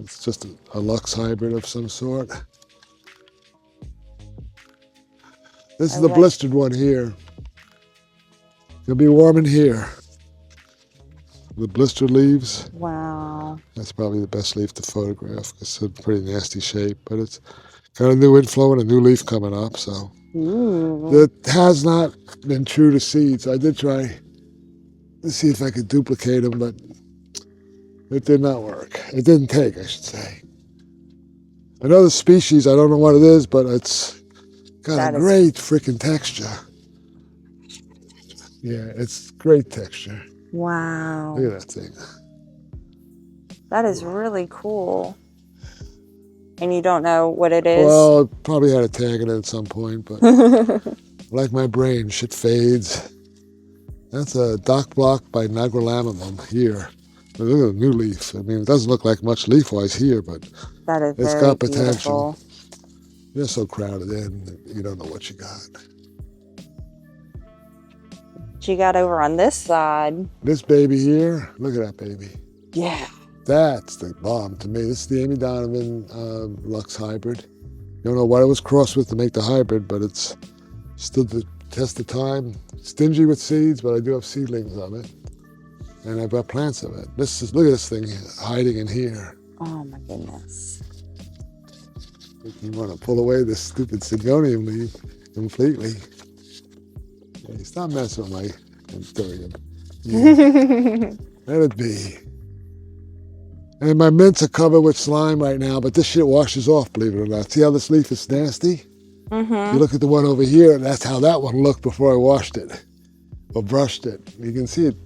It's just a Lux hybrid of some sort. This is the blistered one here. It'll be warm in here. The blistered leaves.
Wow.
That's probably the best leaf to photograph because it's a pretty nasty shape, but it's got a new inflow and a new leaf coming up, so. It has not been true to seeds. I did try to see if I could duplicate them, but it did not work. It didn't take, I should say. Another species, I don't know what it is, but it's got a great freaking texture. Yeah, it's great texture.
Wow.
Look at that thing.
That is really cool. And you don't know what it is?
Well, it probably had a tag in it at some point, but like my brain, shit fades. That's a dock block by Nagralamamum here. But look at the new leaf. I mean, it doesn't look like much leaf-wise here, but it's got potential.
Beautiful.
You're so crowded in that you don't know what you got.
What you got over on this side?
This baby here, look at that baby.
Yeah.
That's the bomb to me. This is the Amy Donovan Lux hybrid. Don't know what it was crossed with to make the hybrid, but it's stood the test of time. Stingy with seeds, but I do have seedlings of it. And I've got plants of it. Look at this thing hiding in here.
Oh my goodness.
You want to pull away this stupid Syngonium leaf completely. Hey, stop messing with my Anthurium. Yeah. Let it be. And my mints are covered with slime right now, but this shit washes off, believe it or not. See how this leaf is nasty? If you look at the one over here, that's how that one looked before I washed it or brushed it. You can see it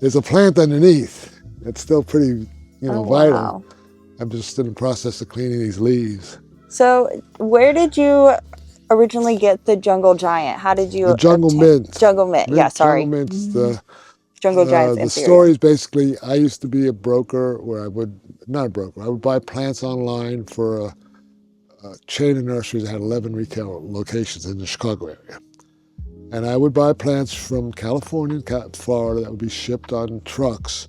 there's a plant underneath. It's still pretty, vital.
Wow.
I'm just in the process of cleaning these leaves.
So where did you originally get the jungle giant? How did you
The jungle mint.
Jungle mint. Yeah, sorry.
Jungle mint's the
Jungle giant's
the
anthurium.
story is basically, I used to be a broker where I would buy plants online for a chain of nurseries that had 11 retail locations in the Chicago area. And I would buy plants from California and Florida that would be shipped on trucks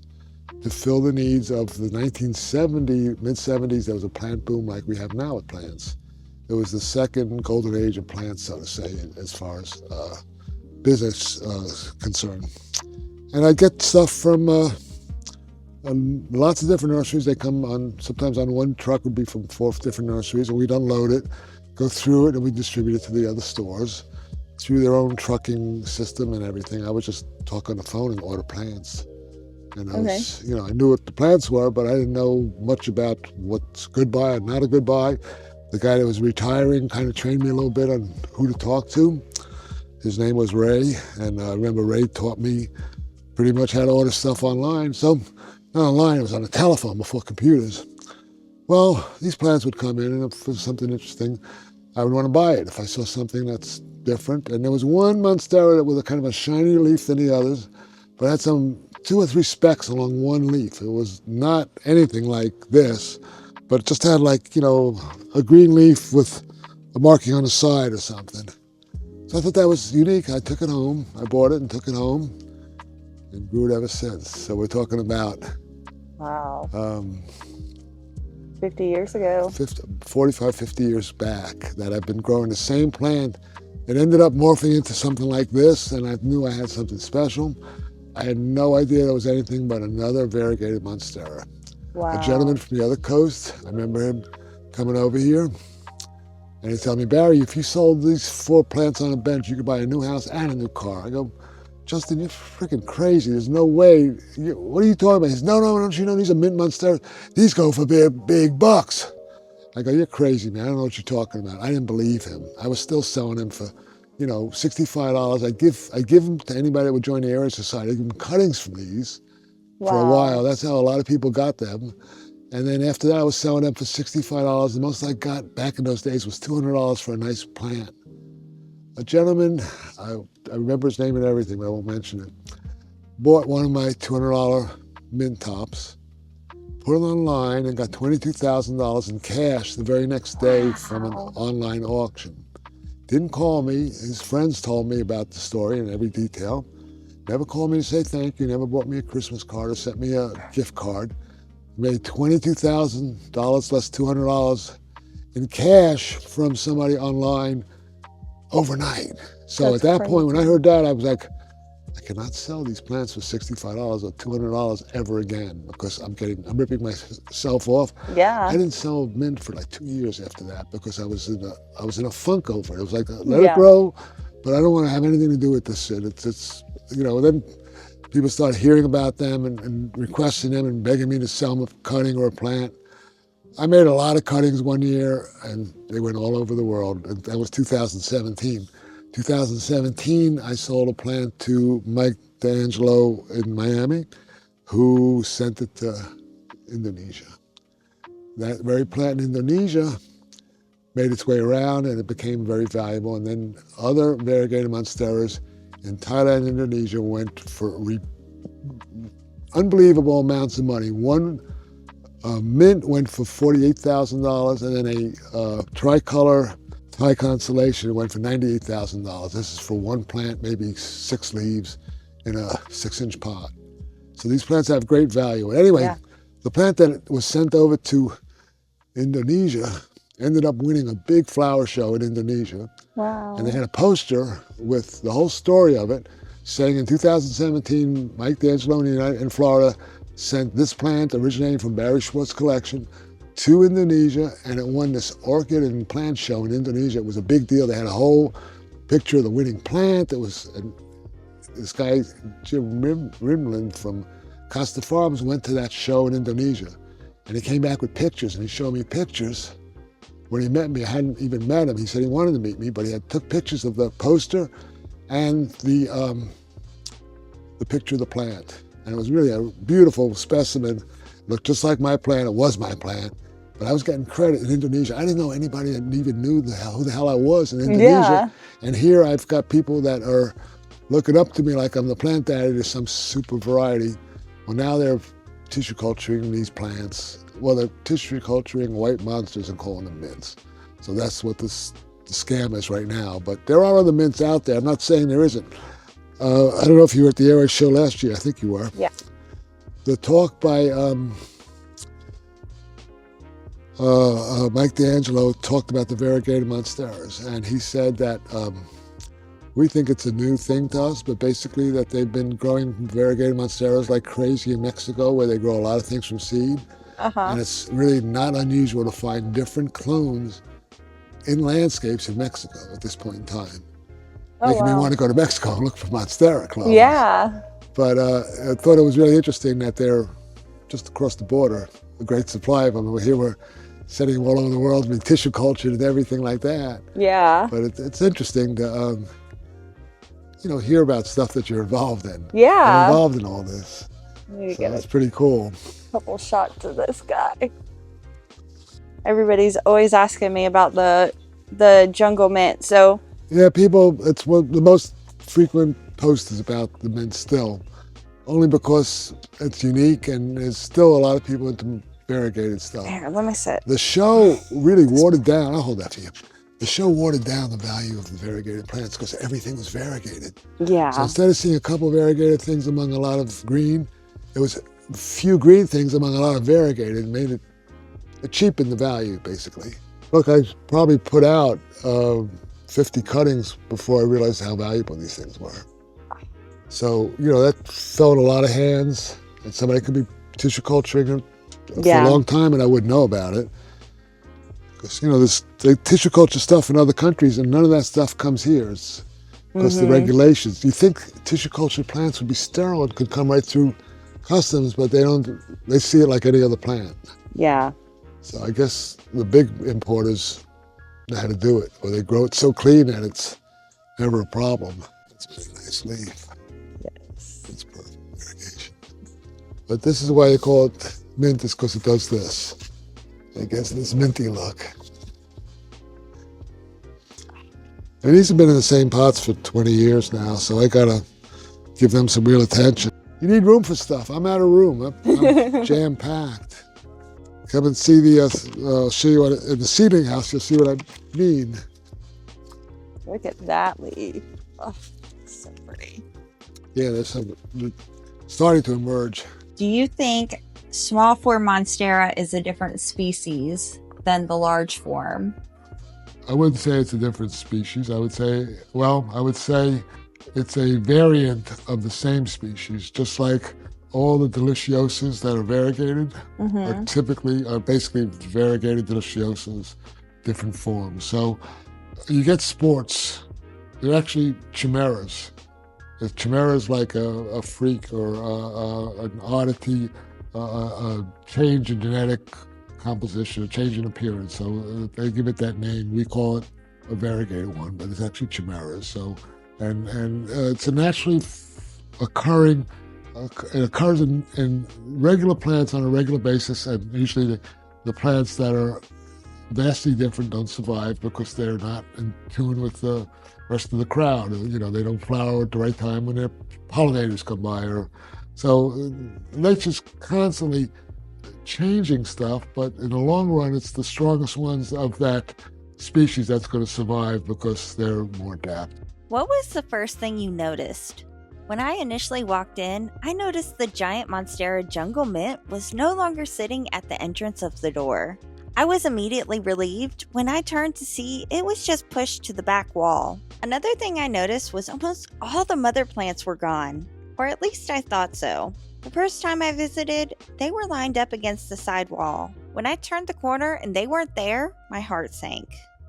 to fill the needs of the mid-70s. There was a plant boom like we have now with plants. It was the second golden age of plants, so to say, as far as business concerned. And I get stuff from lots of different nurseries. They come sometimes on one truck would be from 4 different nurseries, and we'd unload it, go through it, and we distribute it to the other stores through their own trucking system and everything. I would just talk on the phone and order plants. And I was, I knew what the plants were, but I didn't know much about what's good buy and not a good buy. The guy that was retiring kind of trained me a little bit on who to talk to. His name was Ray, and I remember Ray taught me pretty much how to order stuff online. So, not online, it was on the telephone before computers. Well, these plants would come in, and if there was something interesting, I would want to buy it if I saw something that's different. And there was one Monstera that was a kind of a shinier leaf than the others, but had some 2 or 3 specks along one leaf. It was not anything like this, but it just had a green leaf with a marking on the side or something. So I thought that was unique. I took it home. I bought it and took it home and grew it ever since. So we're talking about
Wow. 50 years ago.
45, 50 years back that I've been growing the same plant. It ended up morphing into something like this, and I knew I had something special. I had no idea there was anything but another variegated Monstera.
Wow.
A gentleman from the other coast, I remember him coming over here, and he told me, Barry, if you sold these 4 plants on a bench, you could buy a new house and a new car. I go, Justin, you're freaking crazy. There's no way. What are you talking about? He says, no, don't you know these are mint Monstera? These go for big bucks. I go, you're crazy, man. I don't know what you're talking about. I didn't believe him. I was still selling them for, $65. I'd give them to anybody that would join the Area Society. I'd give them cuttings from these for a while. That's how a lot of people got them. And then after that, I was selling them for $65. The most I got back in those days was $200 for a nice plant. A gentleman, I remember his name and everything, but I won't mention it, bought one of my $200 mint tops, put it online, and got $22,000 in cash the very next day from an online auction. Didn't call me. His friends told me about the story in every detail. Never called me to say thank you, never bought me a Christmas card or sent me a gift card. Made $22,000 less $200 in cash from somebody online overnight. So
That's
at that
crazy.
point, when I heard that, I was like, I cannot sell these plants for $65 or $200 ever again because I'm ripping myself off.
Yeah.
I didn't sell mint for like 2 years after that because I was in a funk over it. It was like, let it grow, but I don't want to have anything to do with this shit. It's then people started hearing about them and requesting them and begging me to sell them a cutting or a plant. I made a lot of cuttings one year, and they went all over the world. And that was 2017. 2017, I sold a plant to Mike D'Angelo in Miami, who sent it to Indonesia. That very plant in Indonesia made its way around, and it became very valuable. And then other variegated Monsteras in Thailand and Indonesia went for unbelievable amounts of money. One mint went for $48,000, and then a tricolor Thai constellation went for $98,000. This is for one plant, maybe 6 leaves in a 6-inch pot. So these plants have great value. Anyway, the plant that was sent over to Indonesia ended up winning a big flower show in Indonesia.
Wow.
And they had a poster with the whole story of it, saying in 2017, Mike D'Angelo in Florida sent this plant originating from Barry Schwartz collection to Indonesia, and it won this orchid and plant show in Indonesia. It was a big deal. They had a whole picture of the winning plant. It was this guy, Jim Rimland from Costa Farms went to that show in Indonesia, and he came back with pictures, and he showed me pictures. When he met me, I hadn't even met him. He said he wanted to meet me, but he took pictures of the poster and the picture of the plant. And it was really a beautiful specimen. Looked just like my plant. It was my plant. But I was getting credit in Indonesia. I didn't know anybody that even knew who the hell I was in Indonesia.
Yeah.
And here I've got people that are looking up to me like I'm the plant daddy to some super variety. Well, now they're tissue culturing these plants. Well, they're tissue culturing white monsters and calling them mints. So that's what the scam is right now. But there are other mints out there. I'm not saying there isn't. I don't know if you were at the Air Show last year. I think you were.
Yeah.
The talk by Mike D'Angelo talked about the variegated monsteras, and he said that we think it's a new thing to us, but basically that they've been growing variegated monsteras like crazy in Mexico, where they grow a lot of things from seed. And it's really not unusual to find different clones in landscapes in Mexico at this point in time. Making me want to go to Mexico and look for Monstera clones.
Yeah.
But I thought it was really interesting that they're just across the border, a great supply of them. We're sending them all over the world, being tissue cultured and everything like that.
Yeah.
But it's interesting to hear about stuff that you're involved in.
Yeah.
I'm involved in all this.
Need to
So
get
that's pretty cool.
a couple shots of this guy. Everybody's always asking me about the jungle mint. So
Yeah, people, it's one the most frequent post is about the mint still, only because it's unique and there's still a lot of people into variegated stuff.
here, let me sit.
The show really watered down, I'll hold that for you. The show watered down the value of the variegated plants because everything was variegated.
Yeah.
So instead of seeing a couple variegated things among a lot of green, there was a few green things among a lot of variegated and made it cheapened the value, basically. Look, I probably put out 50 cuttings before I realized how valuable these things were. So, that fell in a lot of hands, and somebody could be tissue culturing for a long time and I wouldn't know about it. Because, there's tissue culture stuff in other countries and none of that stuff comes here. It's because of the regulations. You think tissue culture plants would be sterile and could come right through customs, but they see it like any other plant.
Yeah.
So I guess the big importers know how to do it, or they grow it so clean that it's never a problem. It's a very nice leaf.
Yes.
It's perfect irrigation. But this is why they call it mint, is because it does this. It gets this minty look. And these have been in the same pots for 20 years now, so I gotta give them some real attention. You need room for stuff. I'm out of room. I'm jam-packed. Come and see I'll show you in the seedling house, you'll see what I mean.
Look at that leaf. Oh, so pretty.
Yeah, there's some starting to emerge.
Do you think small form Monstera is a different species than the large form?
I wouldn't say it's a different species. I would say it's a variant of the same species, just like all the deliciosas that are variegated are basically variegated deliciosas, different forms. So you get sports. They're actually chimeras. If chimera is like a freak or an oddity, a change in genetic composition, a change in appearance. So they give it that name. We call it a variegated one, but it's actually chimeras. So, and it's a naturally occurring. It occurs in regular plants on a regular basis, and usually the plants that are vastly different don't survive because they're not in tune with the rest of the crowd. They don't flower at the right time when their pollinators come by. So nature's constantly changing stuff, but in the long run, it's the strongest ones of that species that's going to survive because they're more adapted.
What was the first thing you noticed? When I initially walked in, I noticed the giant Monstera jungle mint was no longer sitting at the entrance of the door. I was immediately relieved when I turned to see it was just pushed to the back wall. Another thing I noticed was almost all the mother plants were gone, or at least I thought so. The first time I visited, they were lined up against the side wall. When I turned the corner and they weren't there, my heart sank.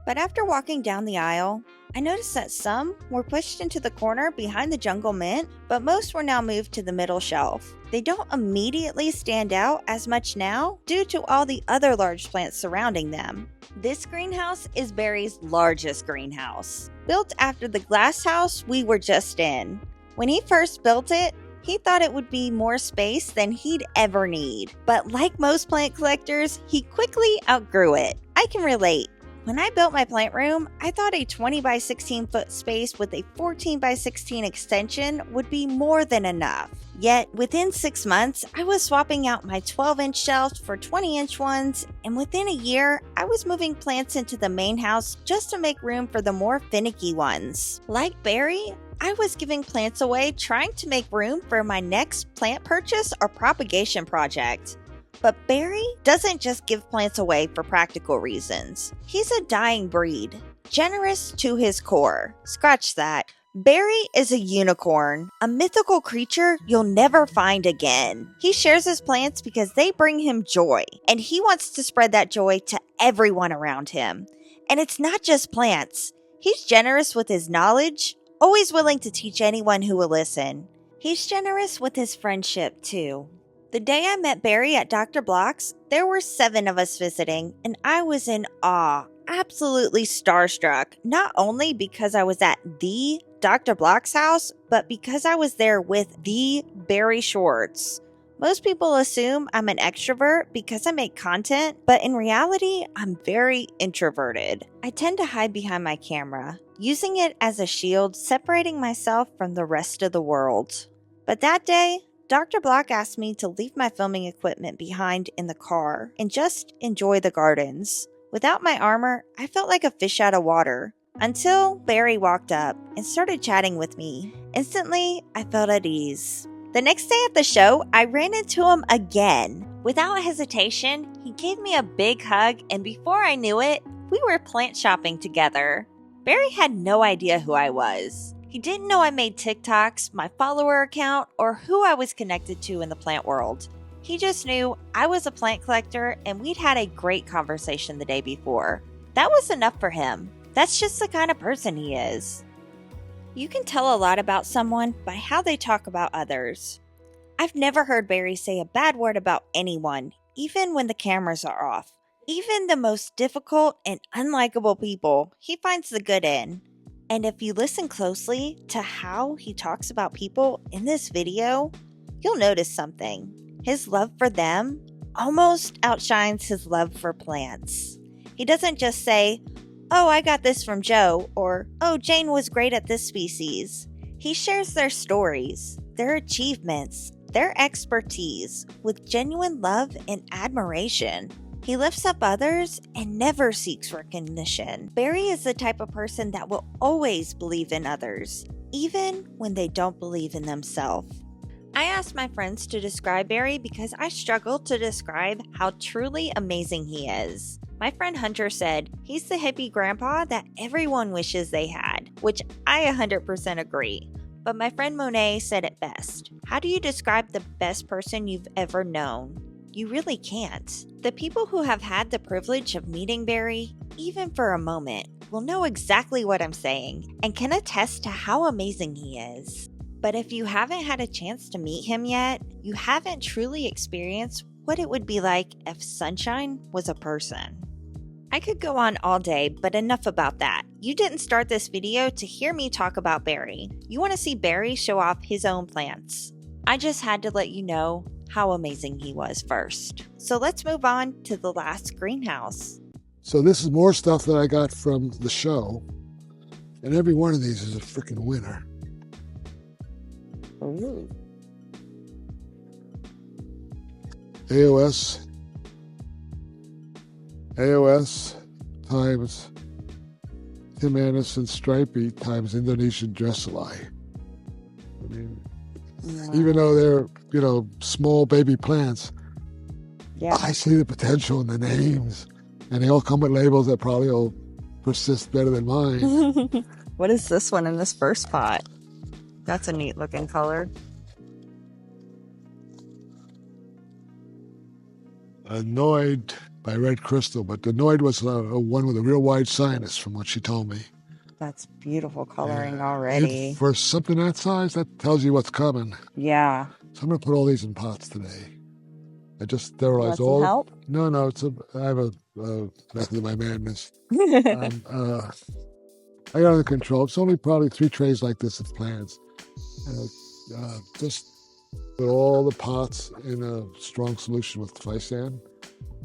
But after walking down the aisle, I noticed that some were pushed into the corner behind the jungle mint, but most were now moved to the middle shelf. They don't immediately stand out as much now due to all the other large plants surrounding them. This greenhouse is Barry's largest greenhouse, built after the Glasshouse we were just in. When he first built it, he thought it would be more space than he'd ever need. But like most plant collectors, he quickly outgrew it. I can relate. When I built my plant room, I thought a 20 by 16 foot space with a 14 by 16 extension would be more than enough. Yet, within 6 months, I was swapping out my 12-inch shelves for 20-inch ones, and within a year, I was moving plants into the main house just to make room for the more finicky ones. Like Barry, I was giving plants away trying to make room for my next plant purchase or propagation project. But Barry doesn't just give plants away for practical reasons. He's a dying breed, generous to his core. Scratch that. Barry is a unicorn, a mythical creature you'll never find again. He shares his plants because they bring him joy, and he wants to spread that joy to everyone around him. And it's not just plants. He's generous with his knowledge, always willing to teach anyone who will listen. He's generous with his friendship, too. The day I met Barry at Dr. Block's, there were 7 of us visiting, and I was in awe, absolutely starstruck, not only because I was at the Dr. Block's house, but because I was there with the Barry Schwartz. Most people assume I'm an extrovert because I make content, but in reality, I'm very introverted. I tend to hide behind my camera, using it as a shield, separating myself from the rest of the world. But that day, Dr. Block asked me to leave my filming equipment behind in the car and just enjoy the gardens. Without my armor, I felt like a fish out of water. Until Barry walked up and started chatting with me. Instantly, I felt at ease. The next day at the show, I ran into him again. Without hesitation, he gave me a big hug, and before I knew it, we were plant shopping together. Barry had no idea who I was. He didn't know I made TikToks, my follower account, or who I was connected to in the plant world. He just knew I was a plant collector and we'd had a great conversation the day before. That was enough for him. That's just the kind of person he is. You can tell a lot about someone by how they talk about others. I've never heard Barry say a bad word about anyone, even when the cameras are off. Even the most difficult and unlikable people, he finds the good in. And if you listen closely to how he talks about people in this video, you'll notice something. His love for them almost outshines his love for plants. He doesn't just say, "Oh, I got this from Joe," or "Oh, Jane was great at this species." He shares their stories, their achievements, their expertise with genuine love and admiration. He lifts up others and never seeks recognition. Barry is the type of person that will always believe in others, even when they don't believe in themselves. I asked my friends to describe Barry because I struggle to describe how truly amazing he is. My friend Hunter said he's the hippie grandpa that everyone wishes they had, which I 100% agree. But my friend Monet said it best. How do you describe the best person you've ever known? You really can't. The people who have had the privilege of meeting Barry, even for a moment, will know exactly what I'm saying and can attest to how amazing he is. But if you haven't had a chance to meet him yet, you haven't truly experienced what it would be like if sunshine was a person. I could go on all day, but enough about that. You didn't start this video to hear me talk about Barry. You want to see Barry show off his own plants. I just had to let you know how amazing he was first. So let's move on to the last greenhouse.
So this is more stuff that I got from the show. And every one of these is a freaking winner.
Ooh.
AOS times Tim Anderson Stripey times Indonesian Dresselei. I mean, even though they're, small baby plants,
Yeah.
I see the potential in the names. And they all come with labels that probably will persist better than mine.
What is this one in this first pot? That's a neat looking color.
Annoyed by Red Crystal, but the Noid was a one with a real wide sinus, from what she told me.
That's beautiful coloring
And
already.
for something that size, that tells you what's coming.
Yeah.
So I'm going to put all these in pots today. I just sterilized
Want some
all.
help?
No, I have a method of my madness. I got it under control. It's only probably 3 trays like this of plants. Just put all the pots in a strong solution with Physan,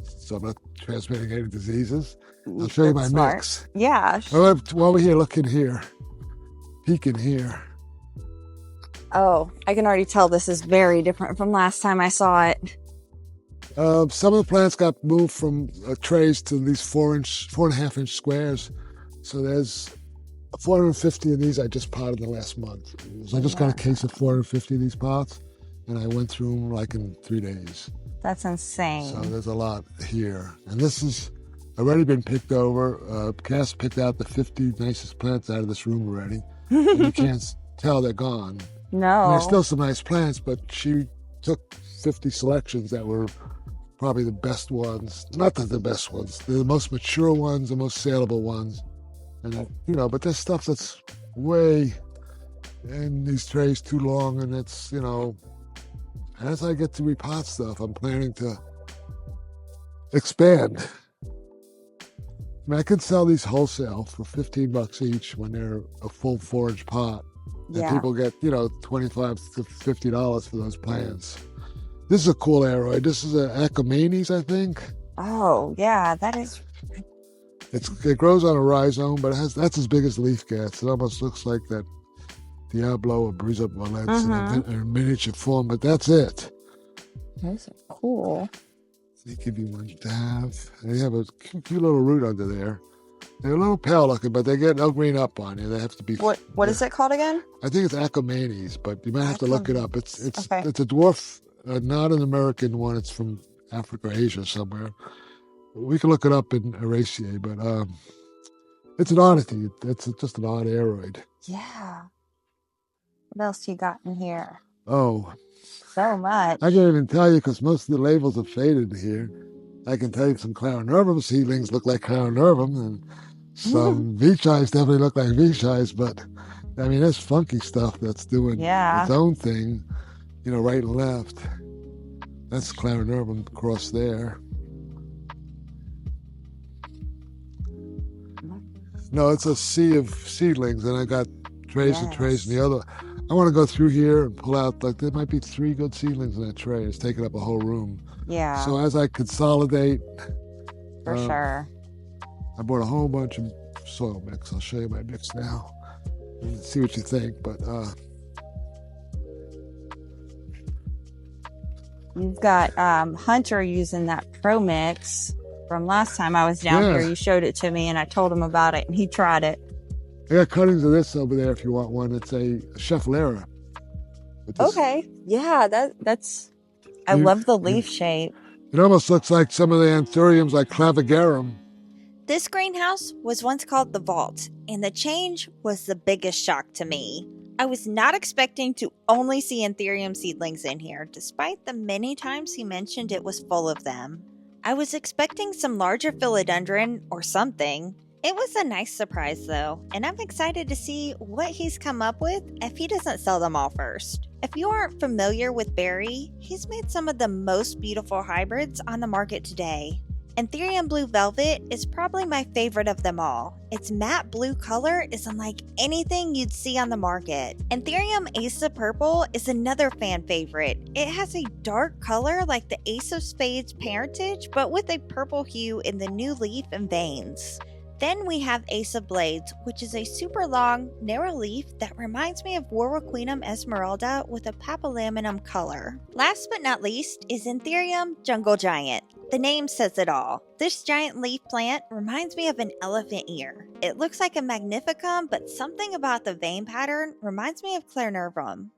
so I'm not transmitting any diseases. I'll show you my
That's smart.
mix.
Yeah.
While we're here, look in here. Peek in here.
Oh, I can already tell this is very different from last time I saw it.
Some of the plants got moved from trays to these 4.5-inch squares. So there's 450 of these I just potted in the last month. So I just got a case of 450 of these pots, and I went through them like in 3 days.
That's insane.
So there's a lot here. And this has already been picked over. Cass picked out the 50 nicest plants out of this room already. And you can't tell they're gone.
No.
And there's still some nice plants, but she took 50 selections that were probably the best ones. Not that the best ones. They're the most mature ones, the most saleable ones. And but there's stuff that's way in these trays too long, and it's, as I get to repot stuff, I'm planning to expand. I mean, I could sell these wholesale for $15 each when they're a full 4-inch pot. And
Yeah.
people get, $25 to $50 for those plants. This is a cool aroid. This is an Achomanes, I think.
Oh, yeah, that is.
It grows on a rhizome, but that's as big as leaf gets. It almost looks like that Diablo or Brisa Valence in a miniature form, but that's it.
Those are cool.
They give you one to have. They have a cute little root under there. They're a little pale looking, but they'll green up on you. They have to be.
What is it called again?
I think it's Achomanes, but you might have to look it up. It's
Okay.
It's a dwarf, not an American one. It's from Africa or Asia somewhere. We can look it up in Araceae, but it's an oddity. It's just an odd aroid.
Yeah. What else you got in here?
Oh,
So much.
I can't even tell you because most of the labels are faded here. I can tell you some Clarinervum seedlings look like Clarinervum, and some Vechies definitely look like Vechies, but I mean, there's funky stuff that's doing its own thing, right and left. That's Clarinervum across there. No, it's a sea of seedlings, and I got trays and trays in the other. I want to go through here and pull out, there might be 3 good seedlings in that tray. It's taking up a whole room.
Yeah.
So as I consolidate.
For sure.
I bought a whole bunch of soil mix. I'll show you my mix now and see what you think. But
you've got Hunter using that Pro Mix from last time I was down here. You showed it to me, and I told him about it, and he tried it.
I got cuttings of this over there if you want one. It's a Chef Lara.
Okay. Yeah, that's. I love the leaf shape.
It almost looks like some of the anthuriums, like clavigarum.
This greenhouse was once called the Vault, and the change was the biggest shock to me. I was not expecting to only see anthurium seedlings in here, despite the many times he mentioned it was full of them. I was expecting some larger philodendron or something. It was a nice surprise though, and I'm excited to see what he's come up with if he doesn't sell them all first. If you aren't familiar with Barry, he's made some of the most beautiful hybrids on the market today. Anthurium Blue Velvet is probably my favorite of them all. Its matte blue color is unlike anything you'd see on the market. Anthurium Ace of Purple is another fan favorite. It has a dark color like the Ace of Spades parentage, but with a purple hue in the new leaf and veins. Then we have Ace of Blades, which is a super long, narrow leaf that reminds me of Warwickqueenum Esmeralda with a papillium color. Last but not least is Anthurium Jungle Giant. The name says it all. This giant leaf plant reminds me of an elephant ear. It looks like a magnificum, but something about the vein pattern reminds me of Clarinervum.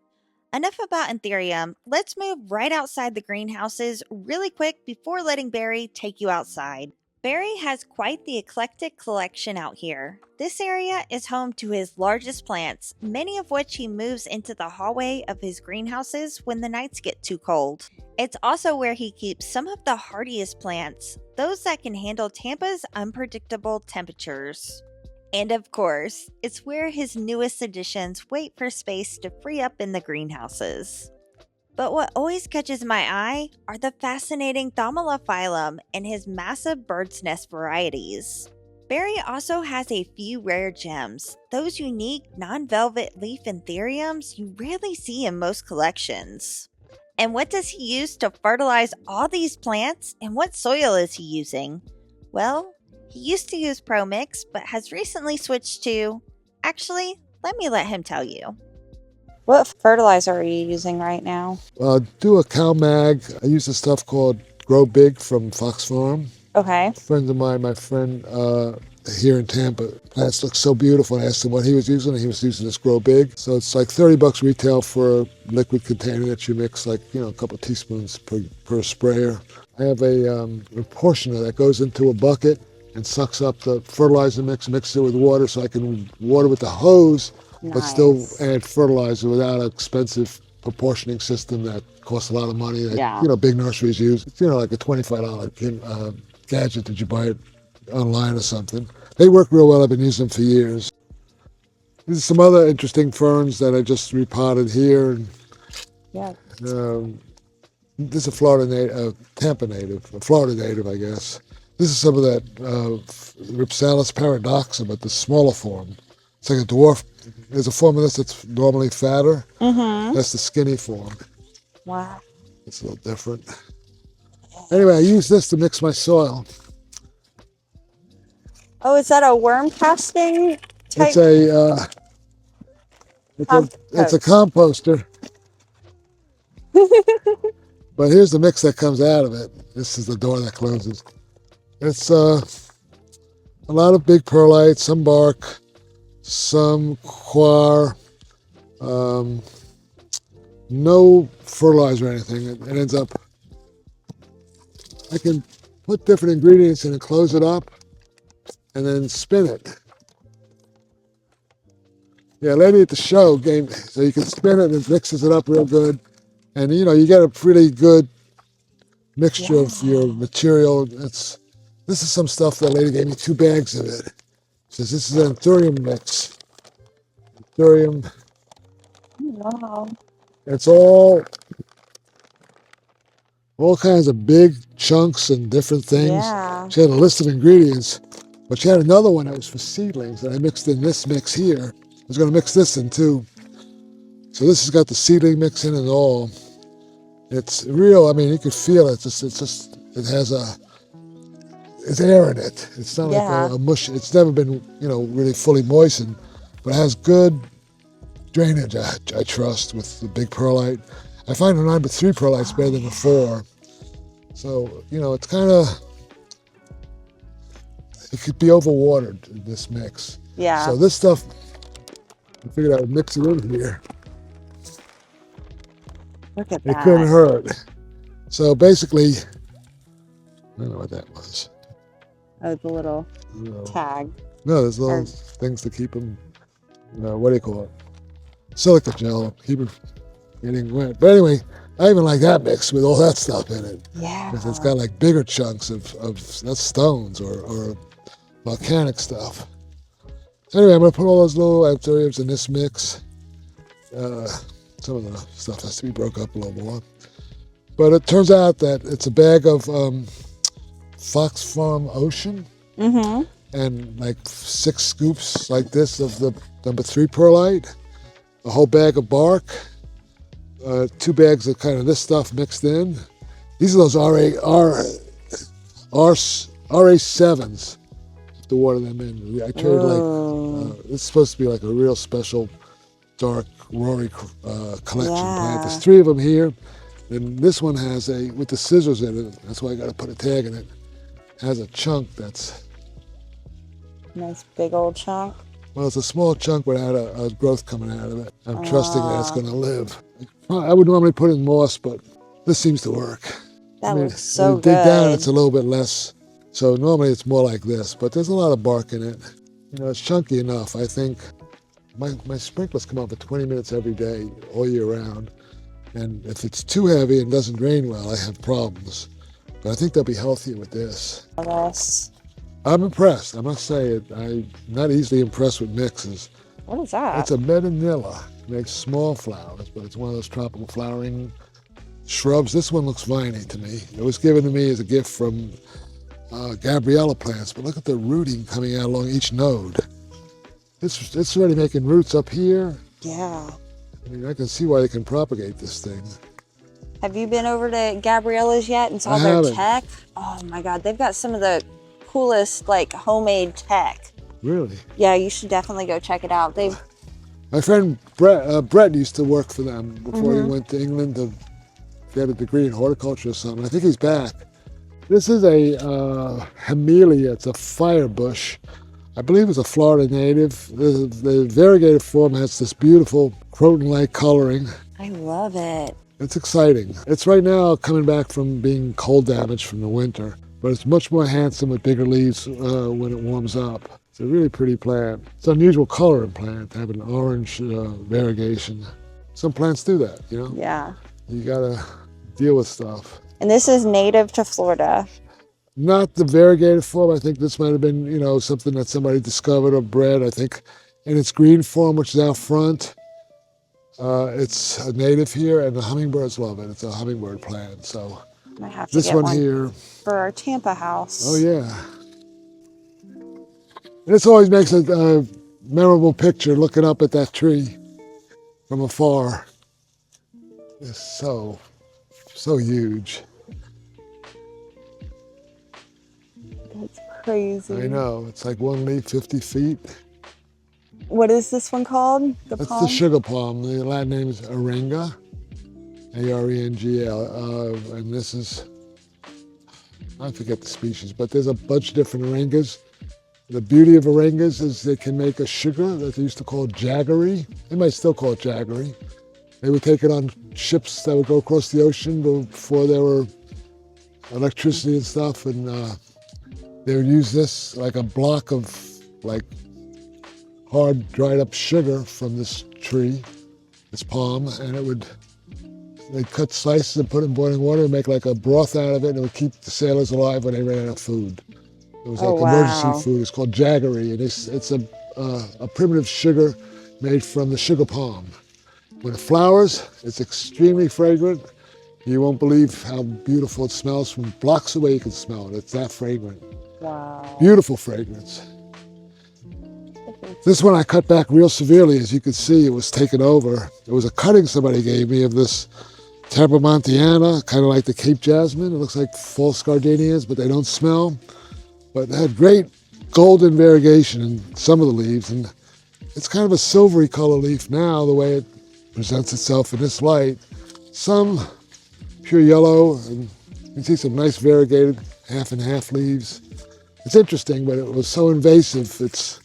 Enough about Anthurium. Let's move right outside the greenhouses really quick before letting Barry take you outside. Barry has quite the eclectic collection out here. This area is home to his largest plants, many of which he moves into the hallway of his greenhouses when the nights get too cold. It's also where he keeps some of the hardiest plants, those that can handle Tampa's unpredictable temperatures. And of course, it's where his newest additions wait for space to free up in the greenhouses. But what always catches my eye are the fascinating Thaumatophyllum and his massive bird's nest varieties. Barry also has a few rare gems, those unique non-velvet leaf anthuriums you rarely see in most collections. And what does he use to fertilize all these plants, and what soil is he using? Well, he used to use ProMix, but has recently switched to... Actually, let me let him tell you.
What fertilizer are you using right now?
Do a cow mag. I use this stuff called Grow Big from Fox Farm.
Okay.
Friends of mine, my friend here in Tampa, plants look so beautiful. I asked him what he was using, and he was using this Grow Big. So it's like $30 retail for a liquid container that you mix like, a couple of teaspoons per sprayer. I have a portioner that goes into a bucket and sucks up the fertilizer mix, mixes it with water so I can water with the hose, but still add fertilizer without an expensive proportioning system that costs a lot of money that big nurseries use. It's like a $25 gadget that you buy it online or something. They work real well. I've been using them for years. There's some other interesting ferns that I just repotted here.
Yeah.
This is a Florida native, Tampa native, a Florida native, I guess. This is some of that Ripsalis paradoxa, but the smaller form. It's like a dwarf. There's a form of this that's normally fatter.
Mm-hmm.
That's the skinny form.
Wow.
It's a little different. Anyway, I use this to mix my soil.
Oh, is that a worm casting type?
It's a composter. But here's the mix that comes out of it. This is the door that closes. It's a lot of big perlite, some bark, some coir, no fertilizer or anything. It ends up, I can put different ingredients in and close it up and then spin it. Yeah, lady at the show gave, so you can spin it and it mixes it up real good. And you get a pretty good mixture of your material. This is some stuff that lady gave me 2 bags of it. She says this is an anthurium mix. Anthurium.
Wow.
It's all kinds of big chunks and different things.
Yeah.
She had a list of ingredients, but she had another one that was for seedlings that I mixed in this mix here. I was going to mix this in too. So this has got the seedling mix in it all. It's real. I mean, you could feel it. It's just it has it's air in it. It's not like a mush. It's never been, really fully moistened, but it has good drainage, I trust, with the big perlite. I find the 9x3 perlite's better than the 4. So, it's kind of, it could be overwatered in this mix.
Yeah.
So this stuff, I figured I would mix it in here.
Look at that.
It couldn't hurt. So basically, I don't know what that was.
Oh, the little tag.
No, there's little things to keep them, what do you call it? Silica gel, keep it getting wet. But anyway, I even like that mix with all that stuff in it.
Yeah.
Because it's got like bigger chunks of that's stones or volcanic stuff. So anyway, I'm going to put all those little anthuriums in this mix. Some of the stuff has to be broke up a little more. But it turns out that it's a bag of Fox Farm Ocean.
Mm-hmm.
And like 6 scoops like this of the No. 3 perlite. A whole bag of bark. 2 bags of kind of this stuff mixed in. These are those RA7s. To water them in. I traded it's supposed to be like a real special dark Rory collection plant. There's 3 of them here, and this one has with the scissors in it. That's why I got to put a tag in it. Has a chunk that's
nice big old chunk.
Well, it's a small chunk without a growth coming out of it. I'm trusting that it's going to live. I would normally put in moss, but this seems to work.
That looks so
when you dig
good.
down, it's a little bit less So normally it's more like this, but there's a lot of bark in it. You know, it's chunky enough. I think my sprinklers come on for 20 minutes every day, all year round. And if it's too heavy and doesn't drain well, I have problems. But I think they'll be healthier with this.
Yes.
I'm impressed, I must say it. I'm not easily impressed with mixes.
What is that?
It's a medanilla. It makes small flowers, but it's one of those tropical flowering shrubs. This one looks viney to me. It was given to me as a gift from Gabriella plants, but look at the rooting coming out along each node. It's already making roots up here.
Yeah.
I mean, I can see why they can propagate this thing.
Have you been over to Gabriella's yet and saw
I
their
haven't.
tech? Oh my God, they've got some of the coolest like homemade tech.
Really?
Yeah, you should definitely go check it out. They've
My friend Brett used to work for them before he went to England to get a degree in horticulture or something. I think he's back. This is a Hamelia. It's a fire bush. I believe it's a Florida native. The variegated form has this beautiful croton-like coloring.
I love it.
It's exciting. It's right now coming back from being cold damage from the winter, but it's much more handsome with bigger leaves when it warms up. It's a really pretty plant. It's an unusual color in plant to have an orange variegation. Some plants do that, you know?
Yeah.
You gotta deal with stuff.
And this is native to Florida.
Not the variegated form. I think this might have been, you know, something that somebody discovered or bred. I think in its green form, which is out front, it's a native here, and the hummingbirds love it. It's a hummingbird plant. So
I have to
this
get
one here,
for our Tampa house.
oh yeah. This always makes a memorable picture looking up at that tree from afar. It's so huge.
That's crazy.
I know. It's like one leaf, 50 feet.
What is this one called? The
That's
palm?
the sugar palm. The Latin name is Arenga, A-R-E-N-G-L. And this is, I forget the species, but there's a bunch of different Arengas. The beauty of Arengas is they can make a sugar that they used to call jaggery. They might still call it jaggery. They would take it on ships that would go across the ocean before there were electricity and stuff, and they would use this like a block of like hard dried up sugar from this tree, this palm, and they'd cut slices and put it in boiling water and make like a broth out of it, and it would keep the sailors alive when they ran out of food. It was like emergency food. It's called jaggery, and it's a primitive sugar made from the sugar palm. When it flowers, it's extremely fragrant. You won't believe how beautiful it smells. From blocks away you can smell it. It's that fragrant.
Wow.
Beautiful fragrance. This one I cut back real severely. As you can see, it was taken over. It was a cutting somebody gave me of this Tabermontiana, kind of like the Cape Jasmine. It looks like false gardenias, but they don't smell. But it had great golden variegation in some of the leaves, and it's kind of a silvery color leaf now, the way it presents itself in this light. Some pure yellow, and you can see some nice variegated half and half leaves. It's interesting, but it was so invasive. It's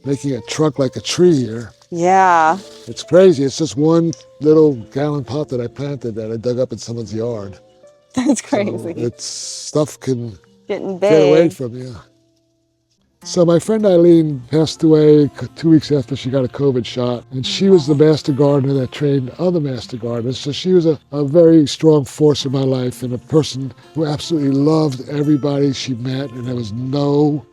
making a trunk like a tree here.
Yeah.
It's crazy. It's just one little gallon pot that I planted that I dug up in someone's yard.
That's
So
crazy.
it's stuff can
Getting
get away
big.
from you. So my friend Eileen passed away 2 weeks after she got a COVID shot, and she was the master gardener that trained other master gardeners. So she was a very strong force in my life, and a person who absolutely loved everybody she met, and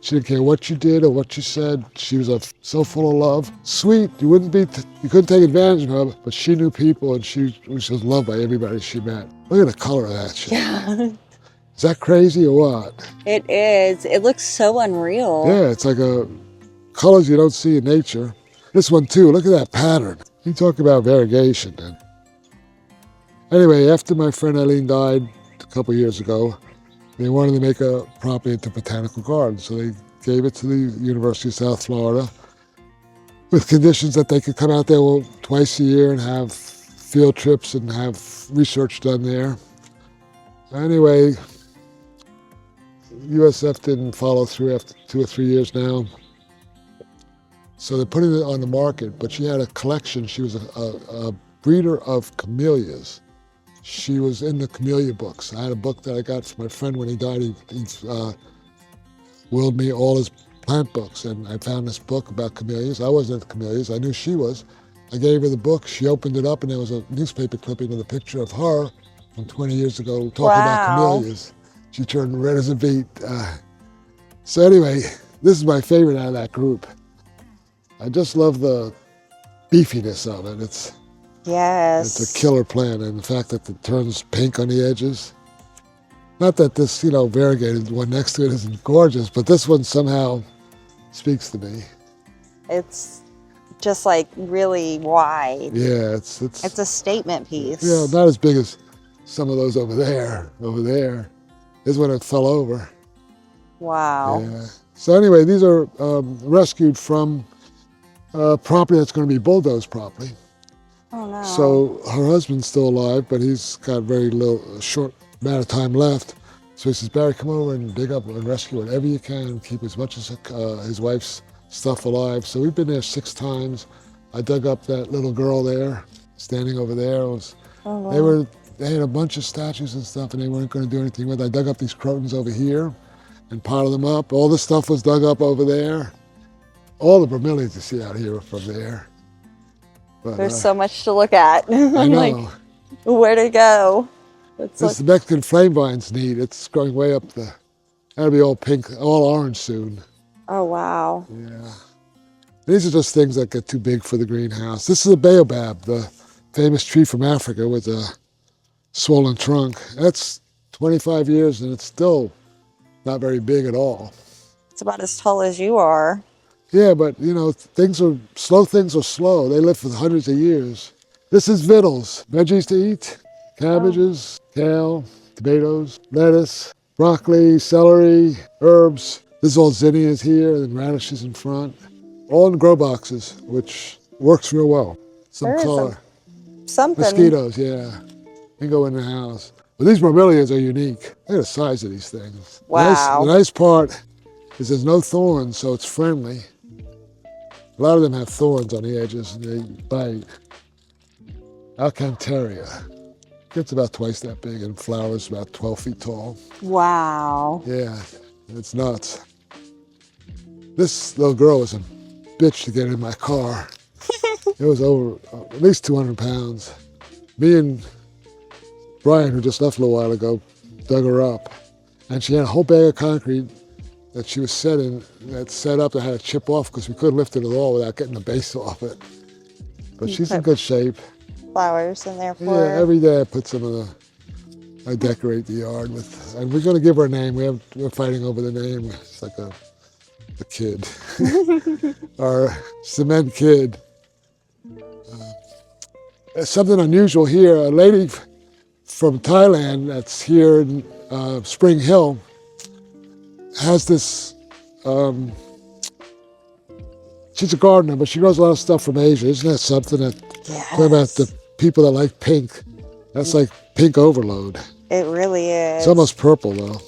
she didn't care what you did or what you said. She was so full of love. Sweet, you couldn't take advantage of her, but she knew people, and she was just loved by everybody she met. Look at the color of that shit.
Yeah.
Is that crazy or what?
It is. It looks so unreal.
Yeah, it's like colors you don't see in nature. This one too, look at that pattern. You talk about variegation. And anyway, after my friend Eileen died a couple years ago, they wanted to make a property into botanical garden. So they gave it to the University of South Florida with conditions that they could come out there twice a year and have field trips and have research done there. Anyway, USF didn't follow through after 2 or 3 years now. So they're putting it on the market, but she had a collection. She was a breeder of camellias. She was in the camellia books. I had a book that I got from my friend when he died. He willed me all his plant books. And I found this book about camellias. I wasn't into camellias. I knew she was. I gave her the book. She opened it up, and there was a newspaper clipping with a picture of her from 20 years ago talking about camellias. She turned red as a beet. So anyway, this is my favorite out of that group. I just love the beefiness of it. It's a killer plant, and the fact that it turns pink on the edges. Not that this, variegated one next to it isn't gorgeous, but this one somehow speaks to me.
It's just like really wide.
Yeah,
it's a statement piece.
Yeah, not as big as some of those over there. Over there is when it fell over.
Wow.
Yeah. So anyway, these are rescued from property that's going to be bulldozed property.
Oh no.
So her husband's still alive, but he's got a short amount of time left. So he says, Barry, come over and dig up and rescue whatever you can and keep as much as his wife's stuff alive. So we've been there 6 times. I dug up that little girl there, standing over there. Wow. They had a bunch of statues and stuff, and they weren't going to do anything with it. I dug up these crotons over here and piled them up. All the stuff was dug up over there. All the bromeliads you see out here are from there. But,
there's so much to look at.
I know.
Like, where to go?
The Mexican flame vine's neat. It's growing way up that'll be all pink, all orange soon.
Oh, wow.
Yeah. These are just things that get too big for the greenhouse. This is a baobab, the famous tree from Africa with a swollen trunk. That's 25 years and it's still not very big at all.
It's about as tall as you are.
Yeah, but slow things are slow. They live for hundreds of years. This is vittles, veggies to eat, cabbages, kale, tomatoes, lettuce, broccoli, celery, herbs. This is all zinnias here and radishes in front. All in grow boxes, which works real well. Some color.
Something.
Mosquitoes, yeah. They go in the house. But these bromeliads are unique. Look at the size of these things.
Wow.
The nice part is there's no thorns, so it's friendly. A lot of them have thorns on the edges and they bite. Alcantaria. Gets about twice that big and flowers about 12 feet tall.
Wow.
Yeah, it's nuts. This little girl was a bitch to get in my car. It was over at least 200 pounds. Me and Brian, who just left a little while ago, dug her up. And she had a whole bag of concrete that she was set up that had to chip off because we couldn't lift it at all without getting the base off it. But she's in good shape.
Flowers in there for her.
Yeah, every day I put some of I decorate the yard with, and we're going to give her a name. We're fighting over the name. It's like a kid. Our cement kid. Something unusual here. A lady from Thailand that's here in Spring Hill has this, she's a gardener, but she grows a lot of stuff from Asia. Isn't that something talking about the people that like pink? That's like pink overload.
It really is.
It's almost purple though.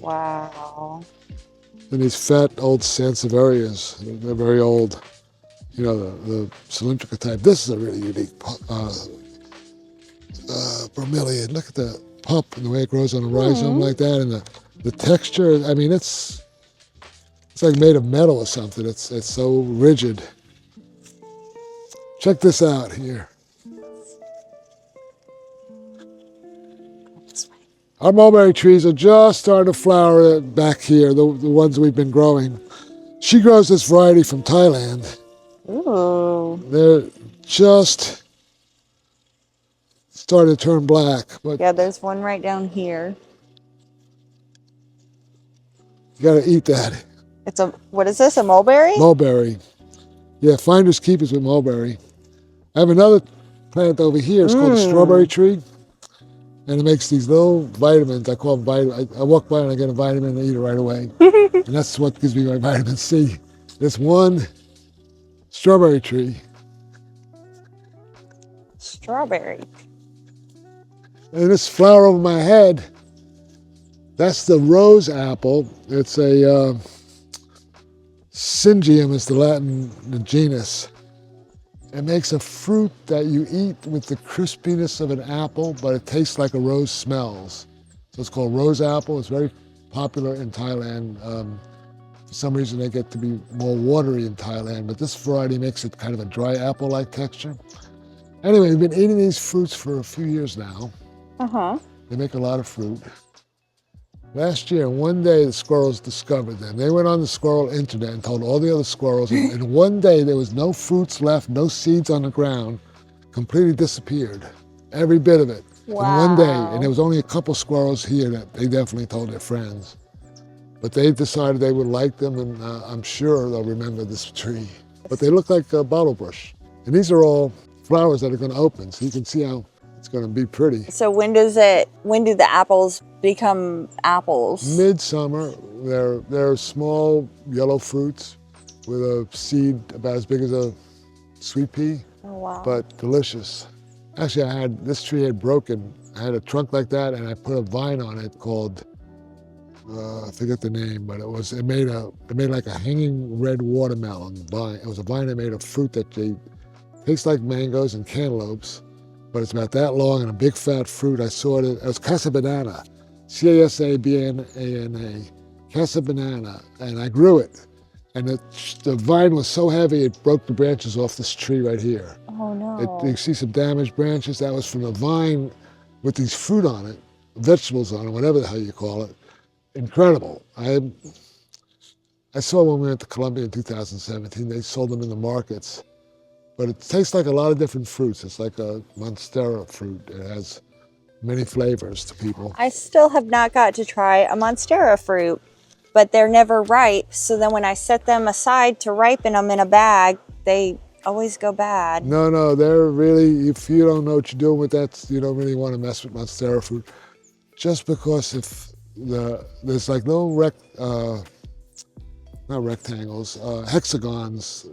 Wow.
And these fat old sansevierias, they're very old. The cylindrical type. This is a really unique bromeliad. Look at the pulp and the way it grows on a rhizome like that, and the texture. I mean, it's like made of metal or something. It's so rigid. Check this out here. Our mulberry trees are just starting to flower back here, the ones we've been growing. She grows this variety from Thailand.
Ooh.
They're just starting to turn black. But
yeah, there's one right down here.
You gotta eat that.
What is this, a mulberry?
Mulberry. Yeah, finders keepers with mulberry. I have another plant over here. It's called a strawberry tree. And it makes these little vitamins. I call them vitamins. I walk by and I get a vitamin and I eat it right away. And that's what gives me my vitamin C. This one strawberry tree.
Strawberry.
And this flower over my head, that's the rose apple. It's a Syngium is the Latin genus. It makes a fruit that you eat with the crispiness of an apple, but it tastes like a rose smells. So it's called rose apple. It's very popular in Thailand. For some reason, they get to be more watery in Thailand, but this variety makes it kind of a dry apple-like texture. Anyway, we've been eating these fruits for a few years now.
Uh-huh.
They make a lot of fruit. Last year, one day, the squirrels discovered them. They went on the squirrel internet and told all the other squirrels, and one day there was no fruits left, no seeds on the ground, completely disappeared. Every bit of it.
Wow.
In one day, and there was only a couple squirrels here that they definitely told their friends. But they decided they would like them, and I'm sure they'll remember this tree. But they look like a bottle brush. And these are all flowers that are going to open, so you can see how it's going to be pretty.
So when do the apples become apples?
Midsummer, they're small yellow fruits with a seed about as big as a sweet pea,
Oh, wow.
but delicious. Actually, this tree had broken. I had a trunk like that, and I put a vine on it called, I forget the name, but it made like a hanging red watermelon vine. It was a vine that made a fruit that tastes like mangoes and cantaloupes, but it's about that long and a big fat fruit. I saw it. It was casabanana, C-A-S-A-B-N-A-N-A, casabanana, and I grew it. And the vine was so heavy it broke the branches off this tree right here.
Oh no.
You see some damaged branches. That was from the vine with these fruit on it, vegetables on it, whatever the hell you call it. Incredible. I saw when we went to Colombia in 2017, they sold them in the markets. But it tastes like a lot of different fruits. It's like a Monstera fruit. It has many flavors to people.
I still have not got to try a Monstera fruit, but they're never ripe. So then when I set them aside to ripen them in a bag, they always go bad.
No, they're really, if you don't know what you're doing with that, you don't really want to mess with Monstera fruit. Just because there's like no hexagons,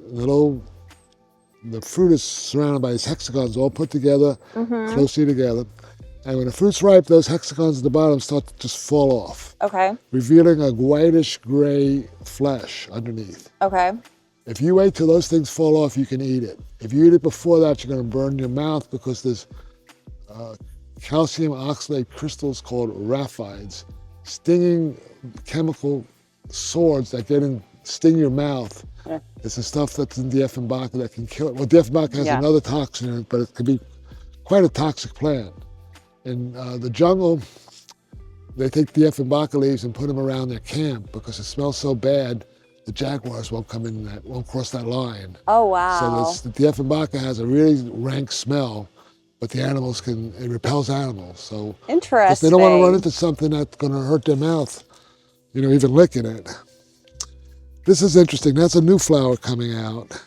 the fruit is surrounded by these hexagons all put together, closely together. And when the fruit's ripe, those hexagons at the bottom start to just fall off.
Okay.
Revealing a whitish gray flesh underneath.
Okay.
If you wait till those things fall off, you can eat it. If you eat it before that, you're going to burn your mouth because there's calcium oxalate crystals called raphides, stinging chemical swords that sting your mouth.
Yeah.
It's the stuff that's in Dieffenbach that can kill it. Well, Dieffenbach has another toxin in it, but it can be quite a toxic plant. In the jungle, they take Dieffenbach leaves and put them around their camp because it smells so bad, the jaguars won't come in won't cross that line.
Oh, wow.
So the Dieffenbach has a really rank smell, but it repels animals. So
Interesting.
they don't want to run into something that's going to hurt their mouth, even licking it. This is interesting. That's a new flower coming out.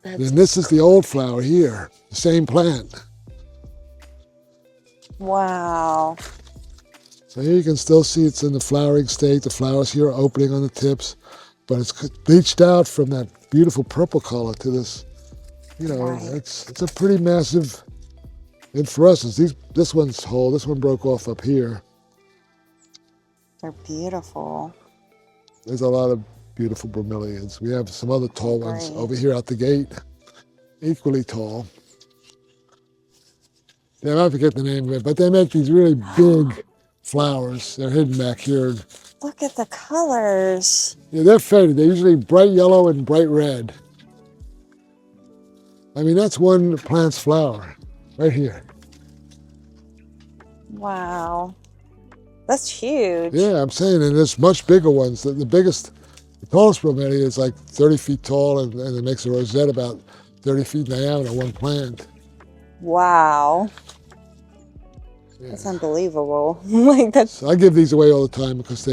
And this is the old flower here, the same plant.
Wow.
So here you can still see it's in the flowering state. The flowers here are opening on the tips, but it's bleached out from that beautiful purple color to this,
Right.
it's a pretty massive inflorescence. This one's whole, this one broke off up here.
They're beautiful.
There's a lot of beautiful bromeliads. We have some other tall ones
Great.
over here out the gate, equally tall. Yeah, I forget the name of it, but they make these really big flowers. They're hidden back here.
Look at the colors.
Yeah, they're faded. They're usually bright yellow and bright red. I mean, that's one plant's flower, right here.
Wow. That's huge.
Yeah, I'm saying, and there's much bigger ones. The tallest bromelia is like 30 feet tall, and it makes a rosette about 30 feet in diameter, one plant.
Wow.
Yeah.
That's unbelievable. Like that's
So I give these away all the time because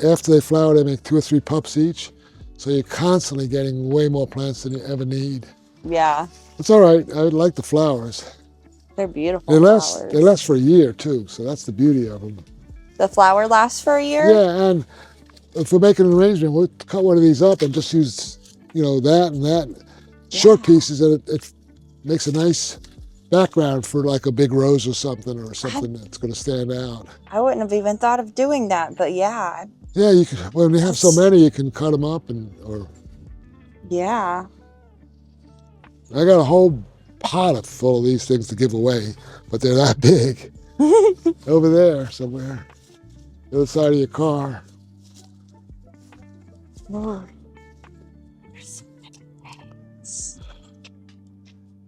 after they flower, they make 2 or 3 pups each. So you're constantly getting way more plants than you ever need.
yeah.
It's all right. I like the flowers.
They're beautiful
They
flowers.
last for a year too, so that's the beauty of them.
The flower lasts for a year?
Yeah, and if we're making an arrangement, we'll cut one of these up and just use, that and that short pieces, and it makes a nice background for like a big rose or something that's going to stand out.
I wouldn't have even thought of doing that, but yeah.
Yeah, you can. When you have so many, you can cut them up or.
Yeah.
I got a whole pot full of these things to give away, but they're that big. Over there somewhere. the other side of your car.
Lord.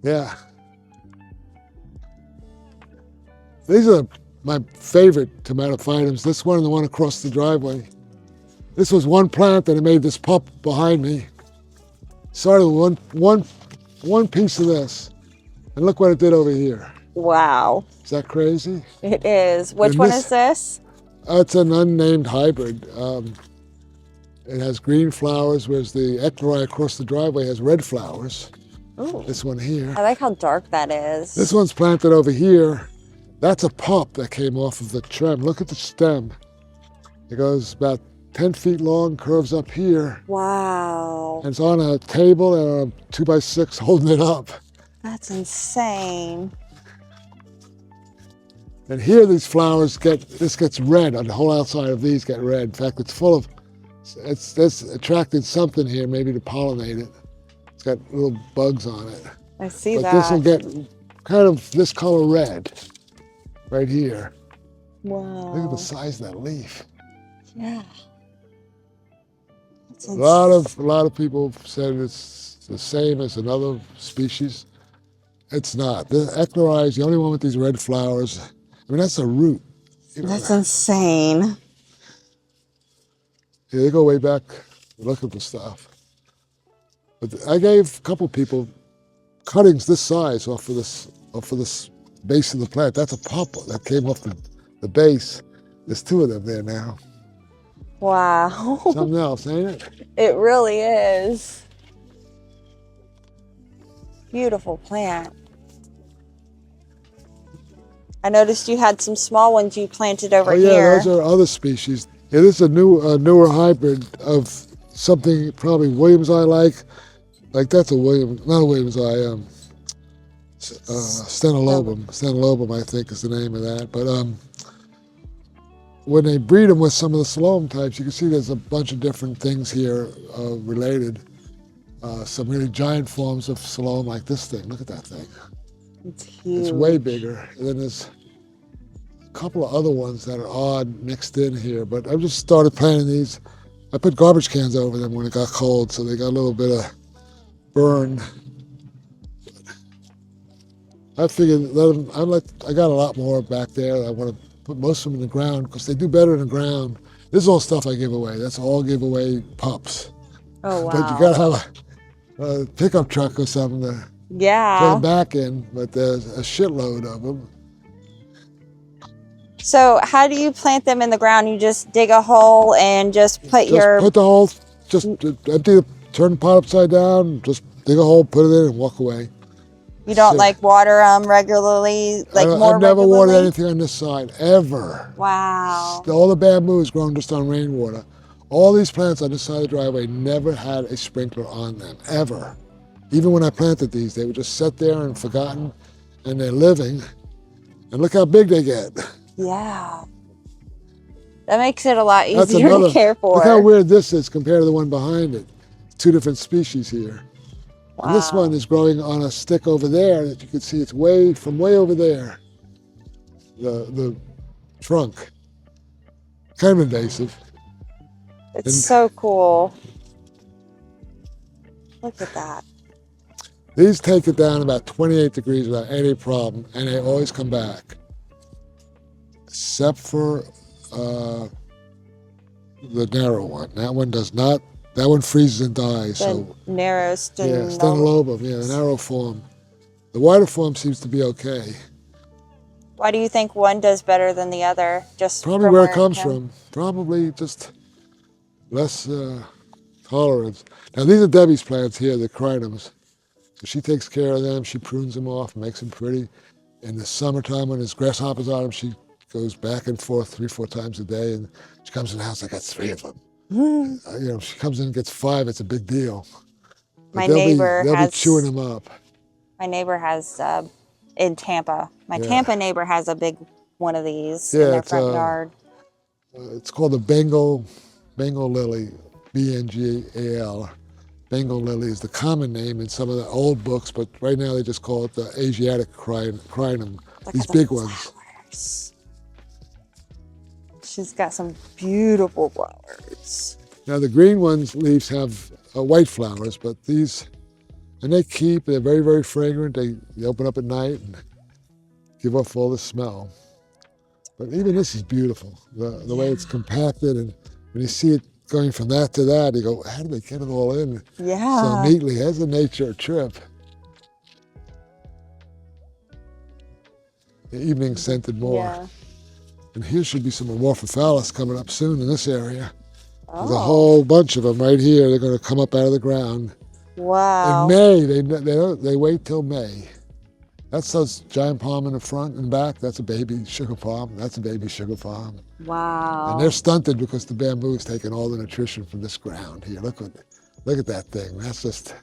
Yeah. These are my favorite tomatophyllums. This one and the one across the driveway. This was one plant that made this pup behind me. Started with one piece of this. And look what it did over here.
Wow.
Is that crazy?
It is. Which
And
one
this-
is this?
It's an unnamed hybrid. It has green flowers, whereas the eclori across the driveway has red flowers.
Ooh.
This one here.
I like how dark that is.
This one's planted over here. That's a pup that came off of the trim. Look at the stem. It goes about 10 feet long, curves up here,
Wow.
and it's on a table and a 2x6 holding it up.
That's insane.
And here these flowers this gets red, on the whole outside of these get red. In fact, it's full of, it's attracted something here, maybe to pollinate it. It's got little bugs on it.
I see
But
that.
this will get kind of this color red right here.
Wow.
Look at the size of that leaf.
Yeah. That's
A lot of people have said it's the same as another species. It's not. The eclori is the only one with these red flowers. I mean, that's a root. You know,
That's insane.
yeah, they go way back. Look at the stuff. But I gave a couple people cuttings this size off of this base of the plant. That's a pup that came off the base. There's two of them there now.
Wow.
Something else, ain't it?
It really is. Beautiful plant. I noticed you had some small ones you planted over
Oh yeah,
here.
those are other species. Yeah, this is a newer hybrid of something probably Williams eye like. Like that's not a Williams eye. Stenolobum. Stenolobum, I think, is the name of that. But when they breed them with some of the Siloam types, you can see there's a bunch of different things here related. Some really giant forms of Siloam, like this thing. Look at that thing.
It's huge.
It's way bigger. And then there's a couple of other ones that are odd mixed in here. But I've just started planting these. I put garbage cans over them when it got cold, so they got a little bit of burn. I figured I got a lot more back there. I want to put most of them in the ground because they do better in the ground. This is all stuff I give away. That's all giveaway pups.
Oh, wow.
But you got to have a pickup truck or something to put
Yeah.
them back in. But there's a shitload of them.
So how do you plant them in the ground? You just dig a hole and just put
Put the hole, turn the pot upside down, just dig a hole, put it in, and walk away.
You don't
Sure.
like water them regularly, like more
I've never
regularly?
watered anything on this side, ever.
Wow.
All the bamboo is grown just on rainwater. All these plants on this side of the driveway never had a sprinkler on them, ever. Even when I planted these, they were just set there and forgotten, and they're living. And look how big they get.
Yeah. That makes it a lot
That's
easier
another,
to care for.
Look how weird this is compared to the one behind it. Two different species here. And this
Wow.
one is growing on a stick over there that you can see it's from way over there. The trunk. Kind of invasive.
It's
and-
so cool. Look at that.
These take it down about 28 degrees without any problem, and they always come back. Except for the narrow one. That one does not. That one freezes and dies.
The
So
narrow
yeah,
stem.
Stenolobum, yeah, the narrow form. The wider form seems to be okay.
Why do you think one does better than the other? Just
Probably
from
where it comes
came?
from. Probably just less tolerance. Now these are Debbie's plants here, the crinums. So she takes care of them. She prunes them off, makes them pretty. In the summertime, when there's grasshoppers on them, she goes back and forth 3-4 times a day, and she comes in the house. I got 3 of them. She comes in and gets 5. It's a big deal. But
My
they'll
neighbor
be
has
chewing them up.
My neighbor has in Tampa. My
Yeah.
Tampa neighbor has a big one of these
Yeah,
in their
it's,
front yard.
It's called the Bengal lily, Bengal. Bengal lily is the common name in some of the old books, but right now they just call it the Asiatic crinum.
Look
These
at the
big ones.
flowers. She's got some beautiful flowers.
Now the green ones leaves have white flowers, but these, and they keep, they're very, very fragrant. They open up at night and give off all the smell. But even this is beautiful, the way it's compacted, and when you see it going from that to that, you go, how do they get it all in so neatly? That's a nature trip. The evening scented more.
Yeah.
And here should be some Amorphophallus coming up soon in this area. There's a whole bunch of them right here. They're going to come up out of the ground.
Wow.
In May, they wait till May. That's those giant palm in the front and back. That's a baby sugar palm. That's a baby sugar palm.
Wow.
And they're stunted because the bamboo is taking all the nutrition from this ground here. Look at that thing. That's just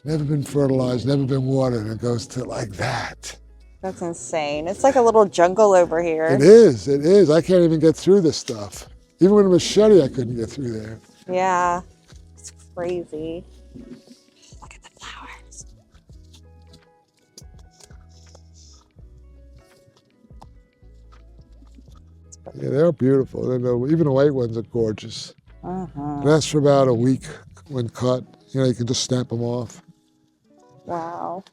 never been fertilized, never been watered, and it goes to like that.
That's insane. It's like a little jungle over here.
It is. It is. I can't even get through this stuff. Even with a machete, I couldn't get through there.
Yeah. It's crazy. Look at the flowers.
Yeah, they're beautiful. Even the white ones are gorgeous.
Uh-huh.
Lasts for about a week when cut. You know, you can just snap them off.
Wow.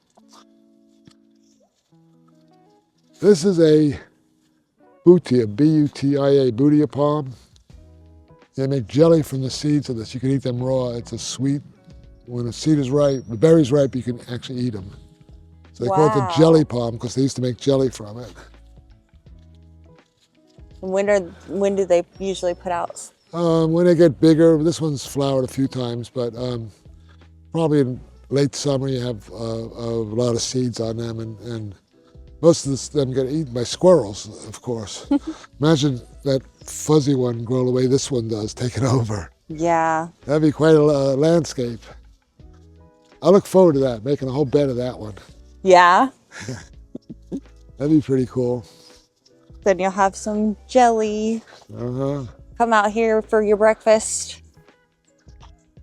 This is a butia, B-U-T-I-A, butia palm. They make jelly from the seeds of this. You can eat them raw. It's a sweet, when the seed is ripe, the berry's ripe, you can actually eat them. So they call it the jelly palm because they used to make jelly from it.
When do they usually put out?
When they get bigger, this one's flowered a few times, but probably in late summer you have a lot of seeds on them, and most of them get eaten by squirrels, of course. Imagine that fuzzy one grow the way this one does, taking over.
Yeah.
That'd be quite a landscape. I look forward to that, making a whole bed of that one.
Yeah.
That'd be pretty cool.
Then you'll have some jelly.
Uh-huh.
Come out here for your breakfast.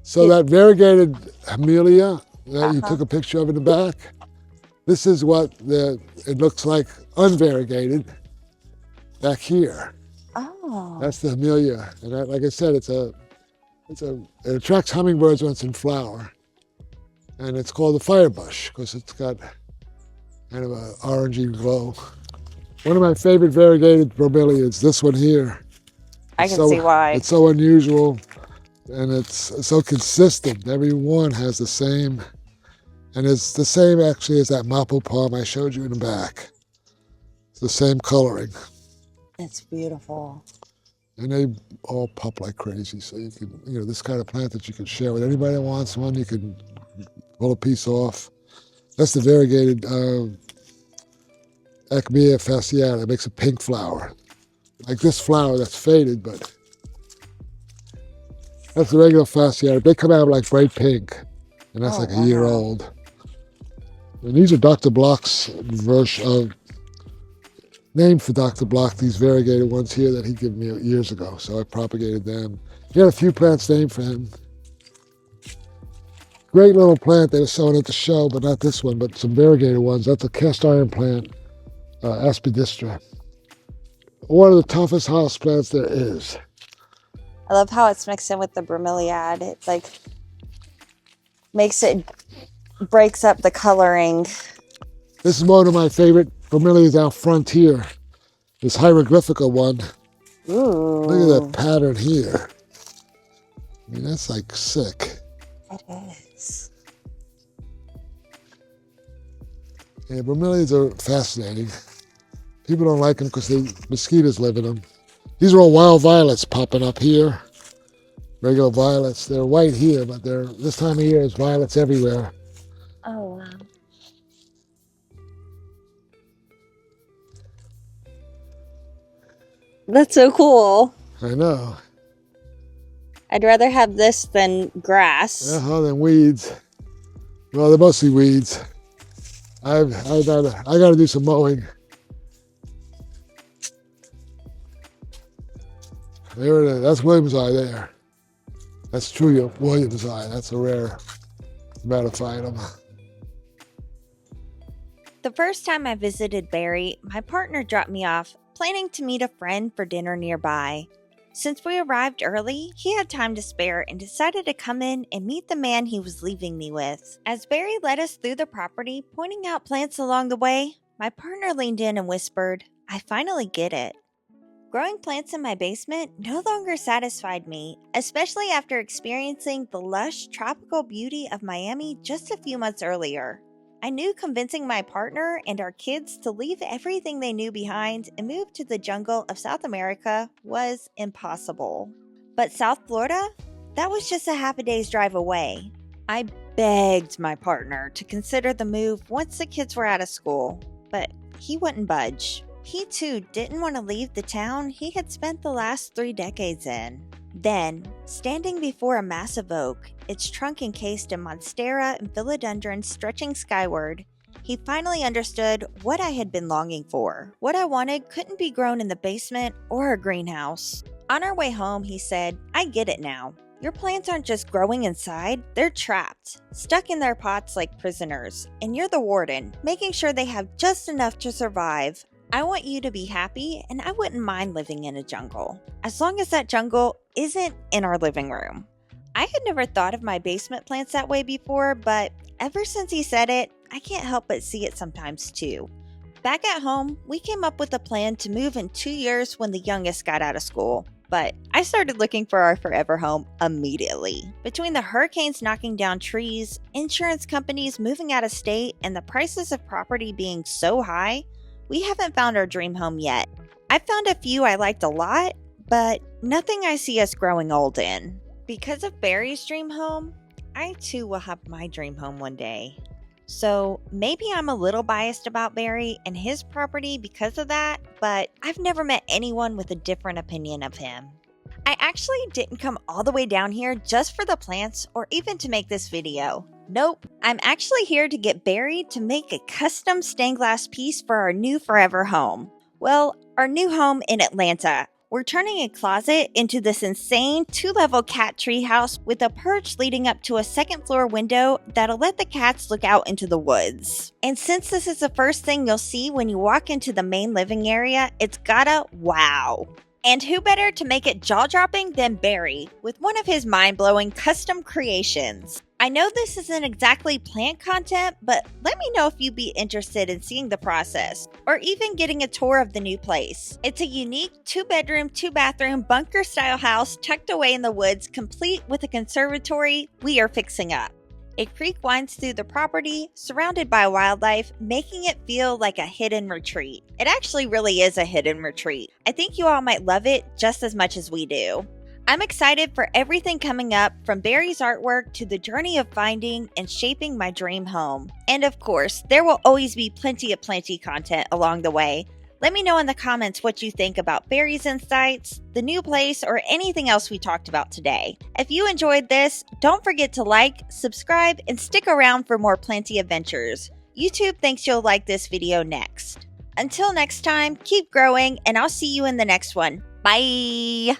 So that variegated Amelia that you took a picture of in the back, this is what it looks like unvariegated back here.
Oh.
That's the Amelia. And that, like I said, it attracts hummingbirds when it's in flower. And it's called the firebush because it's got kind of an orangey glow. One of my favorite variegated bromeliads, this one here.
I can see why.
It's so unusual and it's so consistent. Every one has the same, and it's the same actually as that maple palm I showed you in the back. It's the same coloring.
It's beautiful.
And they all pop like crazy. So you can, this kind of plant that you can share with anybody that wants one, you can pull a piece off. That's the variegated Acmea fasciata. It makes a pink flower. Like this flower that's faded, but that's the regular fasciata. They come out like bright pink, and that's like a year old. And these are Dr. Block's version, named for Dr. Block, these variegated ones here that he gave me years ago, so I propagated them. He had a few plants named for him. Great little plant they were showing at the show, but not this one, but some variegated ones. That's a cast iron plant, aspidistra. One of the toughest house plants there is.
I love how it's mixed in with the bromeliad. It like breaks up the coloring.
This is one of my favorite bromeliads out front here. This hieroglyphica one.
Ooh.
Look at that pattern here. I mean, that's like sick.
It is.
Yeah, bromeliads are fascinating. People don't like them because mosquitoes live in them. These are all wild violets popping up here. Regular violets. They're white here, but this time of year there's violets everywhere.
Oh, wow. That's so cool.
I know.
I'd rather have this than grass.
Than weeds. Well, they're mostly weeds. I got to do some mowing. There it is. That's William's eye there. That's true William's eye. That's a rare metaphytum.
The first time I visited Barry, my partner dropped me off planning to meet a friend for dinner nearby. Since we arrived early, he had time to spare and decided to come in and meet the man he was leaving me with. As Barry led us through the property, pointing out plants along the way, my partner leaned in and whispered, "I finally get it." Growing plants in my basement no longer satisfied me, especially after experiencing the lush tropical beauty of Miami just a few months earlier. I knew convincing my partner and our kids to leave everything they knew behind and move to the jungle of South America was impossible. But South Florida? That was just a half a day's drive away. I begged my partner to consider the move once the kids were out of school, but he wouldn't budge. He too didn't want to leave the town he had spent the last 3 decades in. Then, standing before a massive oak, its trunk encased in Monstera and Philodendron stretching skyward, he finally understood what I had been longing for. What I wanted couldn't be grown in the basement or a greenhouse. On our way home, he said, "I get it now. Your plants aren't just growing inside, they're trapped, stuck in their pots like prisoners, and you're the warden, making sure they have just enough to survive. I want you to be happy, and I wouldn't mind living in a jungle, as long as that jungle isn't in our living room." I had never thought of my basement plants that way before, but ever since he said it, I can't help but see it sometimes too. Back at home, we came up with a plan to move in 2 years when the youngest got out of school, but I started looking for our forever home immediately. Between the hurricanes knocking down trees, insurance companies moving out of state, and the prices of property being so high, we haven't found our dream home yet. I found a few I liked a lot, but nothing I see us growing old in. Because of Barry's dream home, I too will have my dream home one day. So maybe I'm a little biased about Barry and his property because of that, but I've never met anyone with a different opinion of him. I actually didn't come all the way down here just for the plants or even to make this video. Nope, I'm actually here to get Barry to make a custom stained glass piece for our new forever home. Well, our new home in Atlanta. We're turning a closet into this insane 2-level cat tree house with a perch leading up to a 2nd floor window that'll let the cats look out into the woods. And since this is the first thing you'll see when you walk into the main living area, it's gotta wow. And who better to make it jaw-dropping than Barry with one of his mind-blowing custom creations. I know this isn't exactly plant content, but let me know if you'd be interested in seeing the process or even getting a tour of the new place. It's a unique 2-bedroom, 2-bathroom bunker-style house tucked away in the woods, complete with a conservatory we are fixing up. A creek winds through the property, surrounded by wildlife, making it feel like a hidden retreat. It actually really is a hidden retreat. I think you all might love it just as much as we do. I'm excited for everything coming up, from Barry's artwork to the journey of finding and shaping my dream home. And of course, there will always be plenty of plenty content along the way. Let me know in the comments what you think about Barry's insights, the new place, or anything else we talked about today. If you enjoyed this, don't forget to like, subscribe, and stick around for more plenty adventures. YouTube thinks you'll like this video next. Until next time, keep growing, and I'll see you in the next one. Bye!